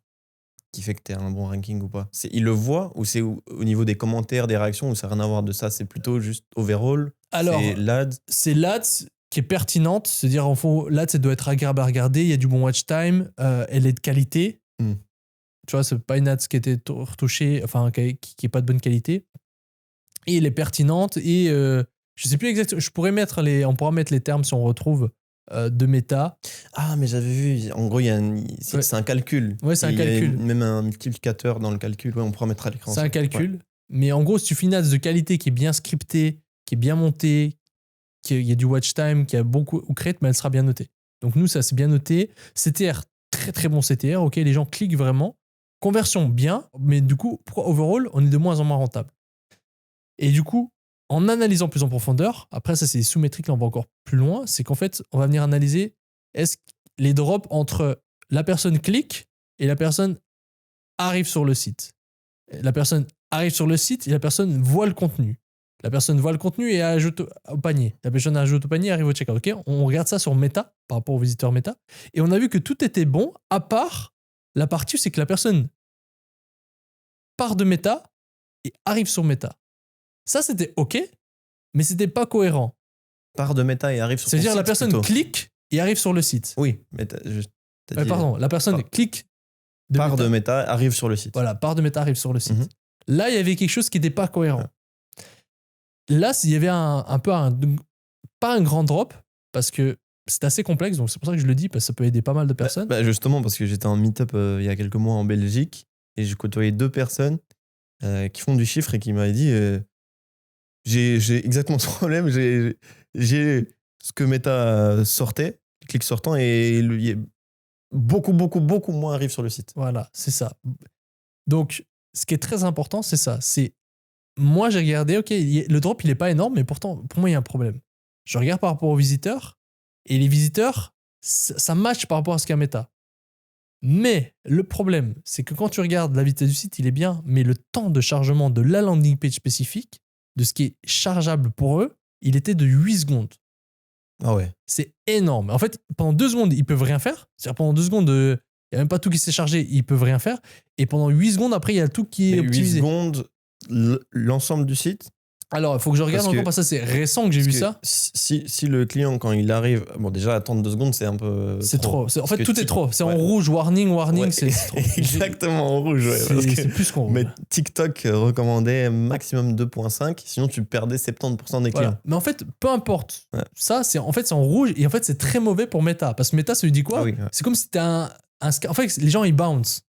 qui fait que tu as un bon ranking ou pas? Il le voit ou c'est au niveau des commentaires, des réactions ou ça n'a rien à voir de ça? C'est plutôt juste overall? Alors, c'est l'ad? C'est l'ad qui est pertinente. C'est-à-dire, en fond, l'ad, ça doit être agréable à regarder. Il y a du bon watch time. Elle est de qualité. Tu vois, c'est pas une ad qui a été retouchée, enfin, qui est pas de bonne qualité. Et elle est pertinente. Et je sais plus exactement. On pourra mettre les termes si on retrouve de Meta. Ah, mais j'avais vu. En gros, c'est un calcul. Ouais, c'est un Il y a calcul. même un multiplicateur dans le calcul. Ouais, on pourra mettre à l'écran. C'est un calcul. Ouais. Mais en gros, si tu fais une ad de qualité qui est bien scriptée, qui est bien montée, qu'il y a du watch time, qui a beaucoup crête, mais elle sera bien notée. Donc nous, ça c'est bien noté. CTR, très très bon CTR. Ok, les gens cliquent vraiment. Conversion bien, mais du coup, pourquoi overall, on est de moins en moins rentable. Et du coup, en analysant plus en profondeur, après ça c'est des sous-métriques, là on va encore plus loin, c'est qu'en fait, on va venir analyser est-ce que les drops entre la personne clique et la personne arrive sur le site. La personne arrive sur le site et la personne voit le contenu. La personne voit le contenu et ajoute au panier. La personne ajoute au panier et arrive au checkout. Okay, on regarde ça sur Meta, par rapport aux visiteurs Meta, et on a vu que tout était bon, à part la partie où c'est que la personne part de Meta et arrive sur Meta. Ça, c'était OK, mais c'était pas cohérent. Part de Meta et arrive sur le site. C'est-à-dire la personne clique et arrive sur le site. Oui, mais pardon, la personne clique part de Meta, arrive sur le site. Voilà, part de Meta arrive sur le site. Là, il y avait quelque chose qui n'était pas cohérent. Ouais. Là, il y avait pas un grand drop, parce que c'est assez complexe, donc c'est pour ça que je le dis, parce que ça peut aider pas mal de personnes. Justement, parce que j'étais en meet-up il y a quelques mois en Belgique, et j'ai côtoyé 2 personnes qui font du chiffre et qui m'avaient dit j'ai exactement ce problème, j'ai ce que Meta sortait, les clics sortants, et beaucoup moins arrivent sur le site. Voilà, c'est ça. Donc, ce qui est très important, c'est ça. C'est moi, j'ai regardé, ok, le drop, il n'est pas énorme, mais pourtant, pour moi, il y a un problème. Je regarde par rapport aux visiteurs, et les visiteurs, ça match par rapport à ce qu'a Meta. Mais le problème, c'est que quand tu regardes la vitesse du site, il est bien, mais le temps de chargement de la landing page spécifique, de ce qui est chargeable pour eux, il était de 8 secondes. Ah ouais. C'est énorme. En fait, pendant 2 secondes, ils peuvent rien faire. C'est-à-dire pendant 2 secondes, il n'y a même pas tout qui s'est chargé, ils peuvent rien faire. Et pendant 8 secondes, après, il y a tout qui est optimisé. 8 secondes, l'ensemble du site? Alors, il faut que je regarde encore, parce que ça, c'est récent que j'ai vu ça. Si le client, quand il arrive... Bon, déjà, attendre 2 secondes, c'est un peu c'est trop. En fait, tout est trop. C'est en rouge, warning, ouais. c'est trop. Exactement, en rouge. Ouais, c'est plus qu'en rouge. Mais TikTok recommandait maximum 2.5, sinon tu perdais 70% des clients. Voilà. Mais en fait, peu importe. Ouais. Ça, c'est en rouge, et en fait, c'est très mauvais pour Meta. Parce que Meta, ça lui dit quoi? C'est comme si t'as en fait, les gens, ils bounce.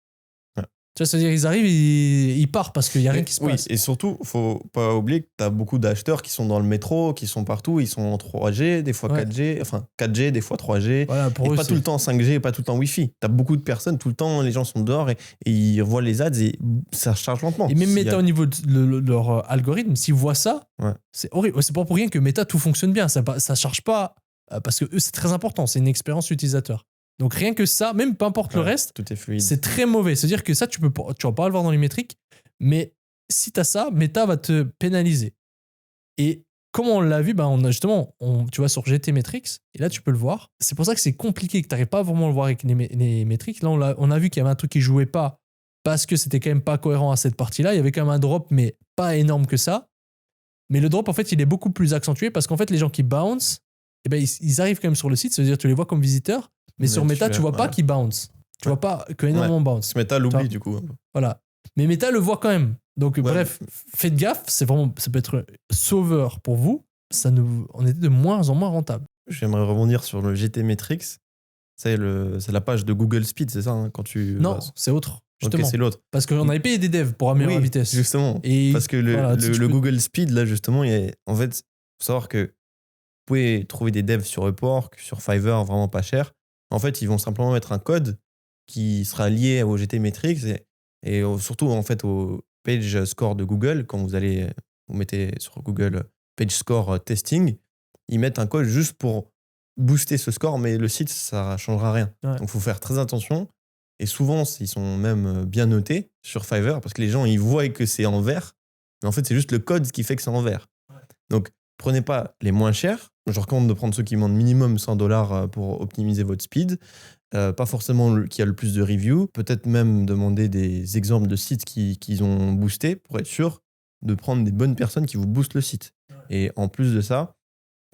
Tu vois, c'est-à-dire qu'ils arrivent, ils partent parce qu'il n'y a rien qui se passe. Et surtout, il ne faut pas oublier que tu as beaucoup d'acheteurs qui sont dans le métro, qui sont partout, ils sont en 3G, des fois 4G, enfin 4G, des fois 3G, voilà, pour eux, pas tout le temps 5G, pas tout le temps Wi-Fi. Tu as beaucoup de personnes, tout le temps, les gens sont dehors et ils voient les ads et ça charge lentement. Et même Meta, au niveau de leur algorithme, s'ils voient ça, c'est horrible. C'est pas pour rien que Meta, tout fonctionne bien. Ça ne charge pas, parce que eux, c'est très important, c'est une expérience utilisateur. Donc rien que ça, même peu importe le reste, tout est fluide. C'est très mauvais. C'est-à-dire que ça, tu vas pas le voir dans les métriques, mais si tu as ça, Meta va te pénaliser. Et comme on l'a vu, on a justement, tu vas sur GT Metrics, et là tu peux le voir. C'est pour ça que c'est compliqué, que tu n'arrives pas à vraiment le voir avec les métriques. Là, on a vu qu'il y avait un truc qui jouait pas, parce que c'était quand même pas cohérent à cette partie-là. Il y avait quand même un drop, mais pas énorme que ça. Mais le drop, en fait, il est beaucoup plus accentué, parce qu'en fait, les gens qui bounce, ils arrivent quand même sur le site, c'est-à-dire tu les vois comme visiteurs. Mais sur Meta, tu vois pas qu'ils bounce. Tu vois pas qu'énormément bounce. Meta l'oublie du coup. Voilà. Mais Meta le voit quand même. Donc bref, faites gaffe. Ça peut être sauveur pour vous. On était de moins en moins rentable. J'aimerais rebondir sur le GT Metrics. C'est la page de Google Speed, c'est ça quand tu... Non, c'est autre. Justement. Ok, c'est l'autre. Parce qu'on avait payé des devs pour améliorer la vitesse. Justement. Parce que le Google Speed, là justement, en fait, il faut savoir que vous pouvez trouver des devs sur Upwork, sur Fiverr, vraiment pas cher. En fait, ils vont simplement mettre un code qui sera lié au GTmetrix et surtout en fait au page score de Google. Quand vous mettez sur Google page score testing, ils mettent un code juste pour booster ce score, mais le site, ça changera rien. Ouais. Donc, il faut faire très attention. Et souvent, ils sont même bien notés sur Fiverr parce que les gens, ils voient que c'est en vert. Mais en fait, c'est juste le code qui fait que c'est en vert. Ouais. Donc, prenez pas les moins chers. Je recommande de prendre ceux qui demandent minimum $100 pour optimiser votre speed. Pas forcément qui a le plus de reviews. Peut-être même demander des exemples de sites qu'ils ont boostés pour être sûr de prendre des bonnes personnes qui vous boostent le site. Ouais. Et en plus de ça,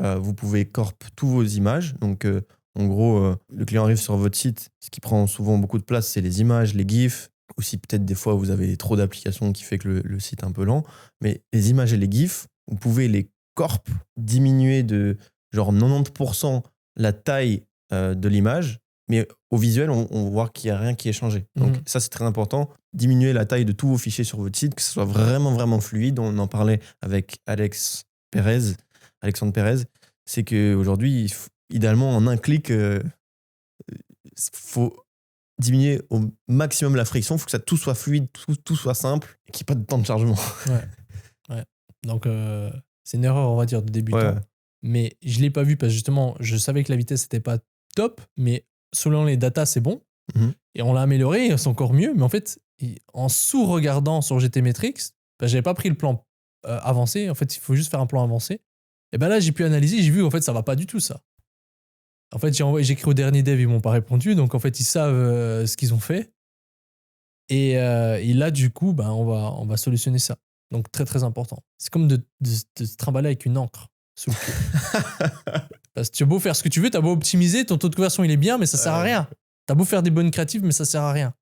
vous pouvez corp tous vos images. Donc, en gros, le client arrive sur votre site. Ce qui prend souvent beaucoup de place, c'est les images, les GIFs. Aussi, peut-être des fois, vous avez trop d'applications qui fait que le site est un peu lent. Mais les images et les GIFs, vous pouvez les corp, diminuer de genre 90% la taille de l'image. Mais au visuel, on voit qu'il n'y a rien qui est changé. Donc, ça, c'est très important. Diminuer la taille de tous vos fichiers sur votre site, que ce soit vraiment, vraiment fluide. On en parlait avec Alexandre Pérez. C'est qu'aujourd'hui, idéalement, en un clic, faut diminuer au maximum la friction. Il faut que tout soit fluide, tout soit simple et qu'il n'y ait pas de temps de chargement. Ouais. Donc, c'est une erreur, on va dire, de débutant. Ouais. Mais je ne l'ai pas vu parce que justement, je savais que la vitesse n'était pas top, mais selon les datas, c'est bon. Et on l'a amélioré, c'est encore mieux. Mais en fait, en sous-regardant sur GTmetrix, je n'avais pas pris le plan avancé. En fait, il faut juste faire un plan avancé. Et ben là, j'ai pu analyser, j'ai vu en fait, ça va pas du tout, ça. En fait, j'ai écrit au dernier dev, ils m'ont pas répondu. Donc, en fait, ils savent ce qu'ils ont fait. Et là, du coup, on va solutionner ça. Donc, très, très important. C'est comme de se trimballer avec une encre sous le pied. Parce que tu as beau faire ce que tu veux, tu as beau optimiser, ton taux de conversion, il est bien, mais ça sert à rien. Tu as beau faire des bonnes créatives, mais ça sert à rien.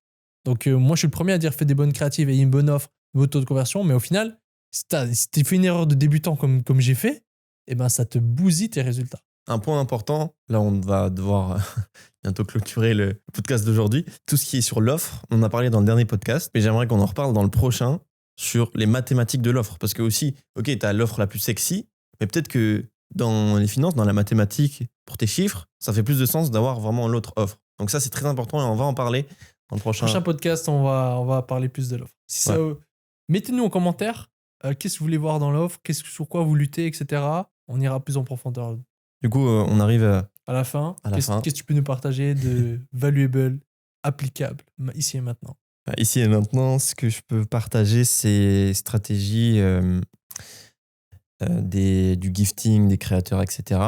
Donc, moi, je suis le premier à dire fais des bonnes créatives et une bonne offre, beau taux de conversion. Mais au final, si tu fait une erreur de débutant comme j'ai fait, eh ben, ça te bousille tes résultats. Un point important, là on va devoir bientôt clôturer le podcast d'aujourd'hui. Tout ce qui est sur l'offre, on en a parlé dans le dernier podcast, mais j'aimerais qu'on en reparle dans le prochain sur les mathématiques de l'offre. Parce que aussi, ok, tu as l'offre la plus sexy, mais peut-être que dans les finances, dans la mathématique, pour tes chiffres, ça fait plus de sens d'avoir vraiment l'autre offre. Donc ça, c'est très important et on va en parler dans le prochain podcast. On va parler plus de l'offre. Mettez-nous en commentaire qu'est-ce que vous voulez voir dans l'offre, sur quoi vous luttez, etc. On ira plus en profondeur. Du coup, on arrive à la fin. Qu'est-ce que tu peux nous partager de valuable, applicable, ici et maintenant? Ici et maintenant, ce que je peux partager, c'est stratégie du gifting, des créateurs, etc.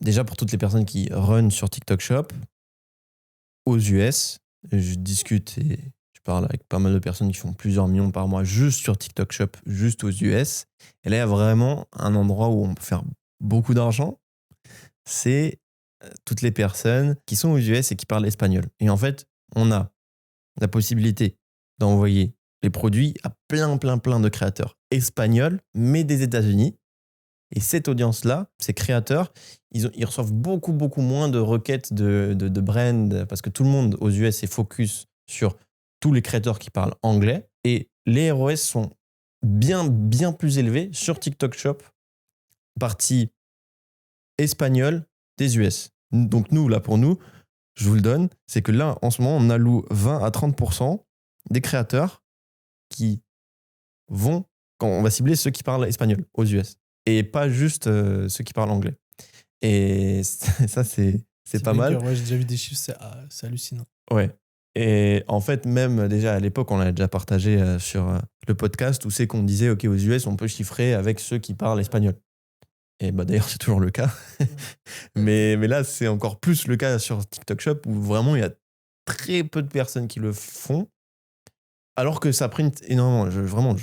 Déjà, pour toutes les personnes qui run sur TikTok Shop, aux US, je discute et je parle avec pas mal de personnes qui font plusieurs millions par mois juste sur TikTok Shop, juste aux US. Et là, il y a vraiment un endroit où on peut faire beaucoup d'argent. C'est toutes les personnes qui sont aux US et qui parlent espagnol. Et en fait, on a la possibilité d'envoyer les produits à plein de créateurs espagnols, mais des États-Unis. Et cette audience-là, ces créateurs, ils reçoivent beaucoup moins de requêtes de brand parce que tout le monde aux US est focus sur tous les créateurs qui parlent anglais. Et les ROS sont bien plus élevés sur TikTok Shop, partie espagnole des US. Donc nous, là pour nous, je vous le donne, c'est que là, en ce moment, on alloue 20 à 30% des créateurs qui vont, quand on va cibler ceux qui parlent espagnol aux US. Et pas juste ceux qui parlent anglais. Et ça, c'est pas mal. Ouais, j'ai déjà vu des chiffres, c'est hallucinant. Ouais. Et en fait, même déjà à l'époque, on l'a déjà partagé sur le podcast où c'est qu'on disait, OK, aux US, on peut chiffrer avec ceux qui parlent espagnol. Et d'ailleurs, c'est toujours le cas. mais là, c'est encore plus le cas sur TikTok Shop où vraiment, il y a très peu de personnes qui le font. Alors que ça print énormément.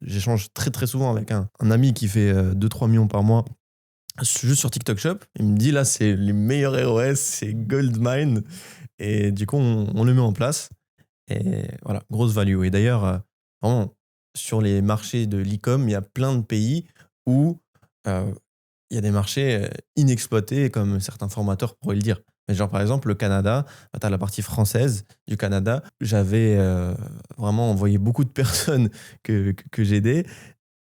J'échange très souvent avec un ami qui fait 2-3 millions par mois juste sur TikTok Shop. Il me dit là, c'est les meilleurs ROS, c'est Goldmine. Et du coup, on le met en place. Et voilà, grosse value. Et d'ailleurs, vraiment, sur les marchés de l'e-com, il y a plein de pays où il y a des marchés inexploités, comme certains formateurs pourraient le dire. Mais genre, par exemple, le Canada, tu as la partie française du Canada. J'avais vraiment envoyé beaucoup de personnes que j'aidais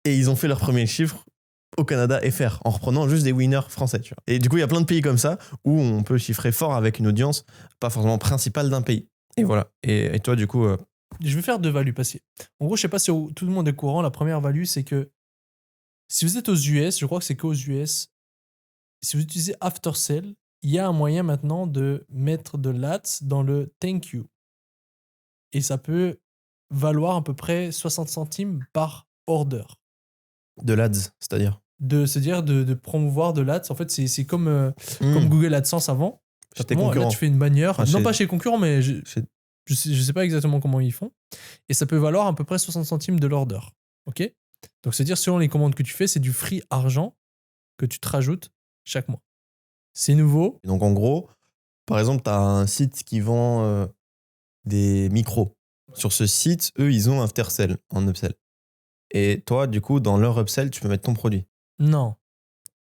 et ils ont fait leur premier chiffre au Canada FR, en reprenant juste des winners français. Tu vois. Et du coup, il y a plein de pays comme ça où on peut chiffrer fort avec une audience pas forcément principale d'un pays. Et voilà. Et toi, du coup... Je vais faire 2 values parce que, en gros, je sais pas si tout le monde est courant. La première value, c'est que si vous êtes aux US, je crois que c'est qu'aux US, si vous utilisez After Sale, il y a un moyen maintenant de mettre de l'ADS dans le thank you. Et ça peut valoir à peu près 60 centimes par order. De l'ADS, c'est-à-dire C'est-à-dire de promouvoir de l'ADS. En fait, c'est comme Google AdSense avant. Chez tes Là, concurrents. tu fais une bannière. Enfin, non, pas chez les concurrents, mais je Chez- sais pas exactement comment ils font. Et ça peut valoir à peu près 60 centimes de l'order. OK? Donc, c'est-à-dire, selon les commandes que tu fais, c'est du free argent que tu te rajoutes chaque mois. C'est nouveau. Et donc, en gros, par exemple, tu as un site qui vend des micros. Sur ce site, eux, ils ont un after-sell en upsell. Et toi, du coup, dans leur upsell, tu peux mettre ton produit. Non.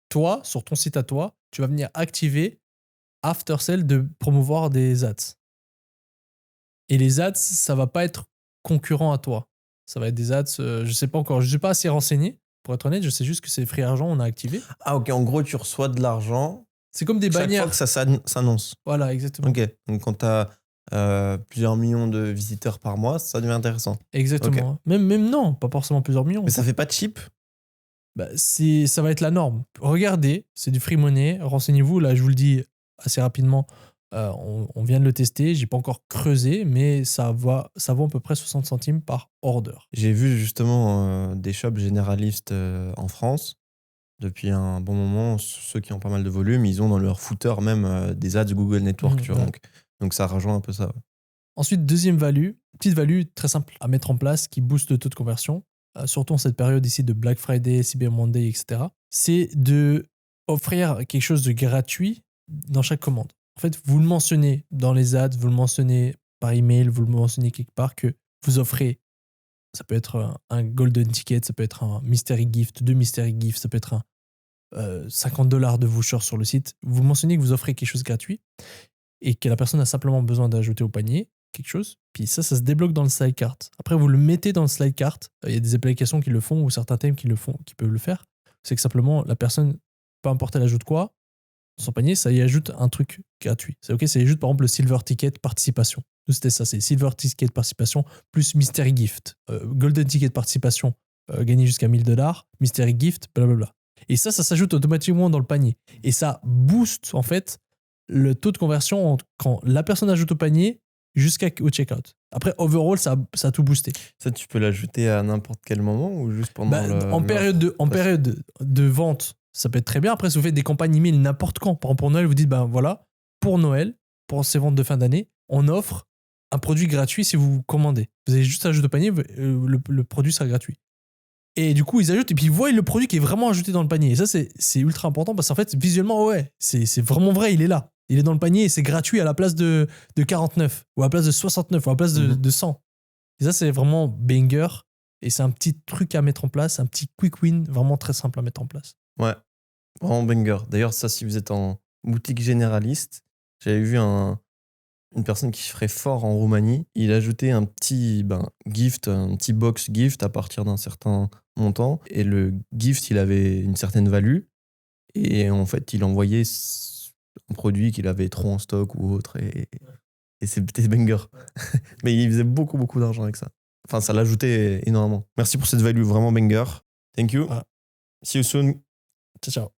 Toi, sur ton site à toi, tu vas venir activer After Sale de promouvoir des ads. Et les ads, ça va pas être concurrent à toi. Ça va être des ads, je sais pas encore, je suis pas assez renseigné. Pour être honnête, je sais juste que c'est free argent, on a activé. Ah, ok. En gros, tu reçois de l'argent C'est comme des chaque bannières. fois que ça s'annonce. Voilà, exactement. Ok. Donc, quand tu as plusieurs millions de visiteurs par mois, ça devient intéressant. Exactement. Ok. Même non, pas forcément plusieurs millions. Mais ça fait pas cheap. Bah, ça va être la norme. Regardez, c'est du free money. Renseignez-vous, là, je vous le dis assez rapidement. On vient de le tester, j'ai pas encore creusé, mais ça vaut à peu près 60 centimes par order. J'ai vu justement des shops généralistes en France depuis un bon moment. Ceux qui ont pas mal de volume, ils ont dans leur footer même des ads Google Network. Tu vois, Ouais. donc ça rejoint un peu ça. Ouais. Ensuite, deuxième value, petite value très simple à mettre en place qui booste le taux de conversion, surtout en cette période ici de Black Friday, Cyber Monday, etc. C'est de offrir quelque chose de gratuit dans chaque commande. En fait, vous le mentionnez dans les ads, vous le mentionnez par email, vous le mentionnez quelque part que vous offrez. Ça peut être un golden ticket, ça peut être un mystery gift, 2 mystery gifts, ça peut être un $50 de voucher sur le site. Vous mentionnez que vous offrez quelque chose de gratuit et que la personne a simplement besoin d'ajouter au panier quelque chose. Puis ça se débloque dans le slide cart. Après, vous le mettez dans le slide cart. Il y a des applications qui le font ou certains thèmes qui le font, qui peuvent le faire. C'est que simplement, la personne, peu importe elle ajoute quoi, dans son panier, ça y ajoute un truc gratuit. C'est OK, ça y ajoute par exemple le silver ticket participation. Nous, c'était ça, c'est silver ticket participation plus mystery gift. Golden ticket participation, gagner jusqu'à $1000, mystery gift, blablabla. Et ça s'ajoute automatiquement dans le panier. Et ça booste, en fait, le taux de conversion quand la personne ajoute au panier jusqu'au checkout. Après, overall, ça a tout boosté. Ça, tu peux l'ajouter à n'importe quel moment ou juste pendant En période de vente, ça peut être très bien. Après, si vous faites des campagnes email n'importe quand, par exemple pour Noël, vous dites, ben voilà, pour Noël, pour ces ventes de fin d'année, on offre un produit gratuit si vous commandez. Vous avez juste à ajouter au panier, le produit sera gratuit. Et du coup, ils ajoutent et puis ils voient le produit qui est vraiment ajouté dans le panier. Et ça, c'est ultra important parce qu'en fait, visuellement, ouais, c'est vraiment vrai, il est là. Il est dans le panier et c'est gratuit à la place de 49 ou à la place de 69 ou à la place de 100. Et ça, c'est vraiment banger. Et c'est un petit truc à mettre en place, un petit quick win vraiment très simple à mettre en place. Ouais, vraiment banger. D'ailleurs, ça, si vous êtes en boutique généraliste, j'avais vu une personne qui ferait fort en Roumanie. Il ajoutait un petit gift, un petit box gift à partir d'un certain montant. Et le gift, il avait une certaine value. Et en fait, il envoyait un produit qu'il avait trop en stock ou autre. Et c'était banger. Mais il faisait beaucoup, beaucoup d'argent avec ça. Enfin, ça l'ajoutait énormément. Merci pour cette value, vraiment banger. Thank you. Ah. See you soon. Ciao, ciao.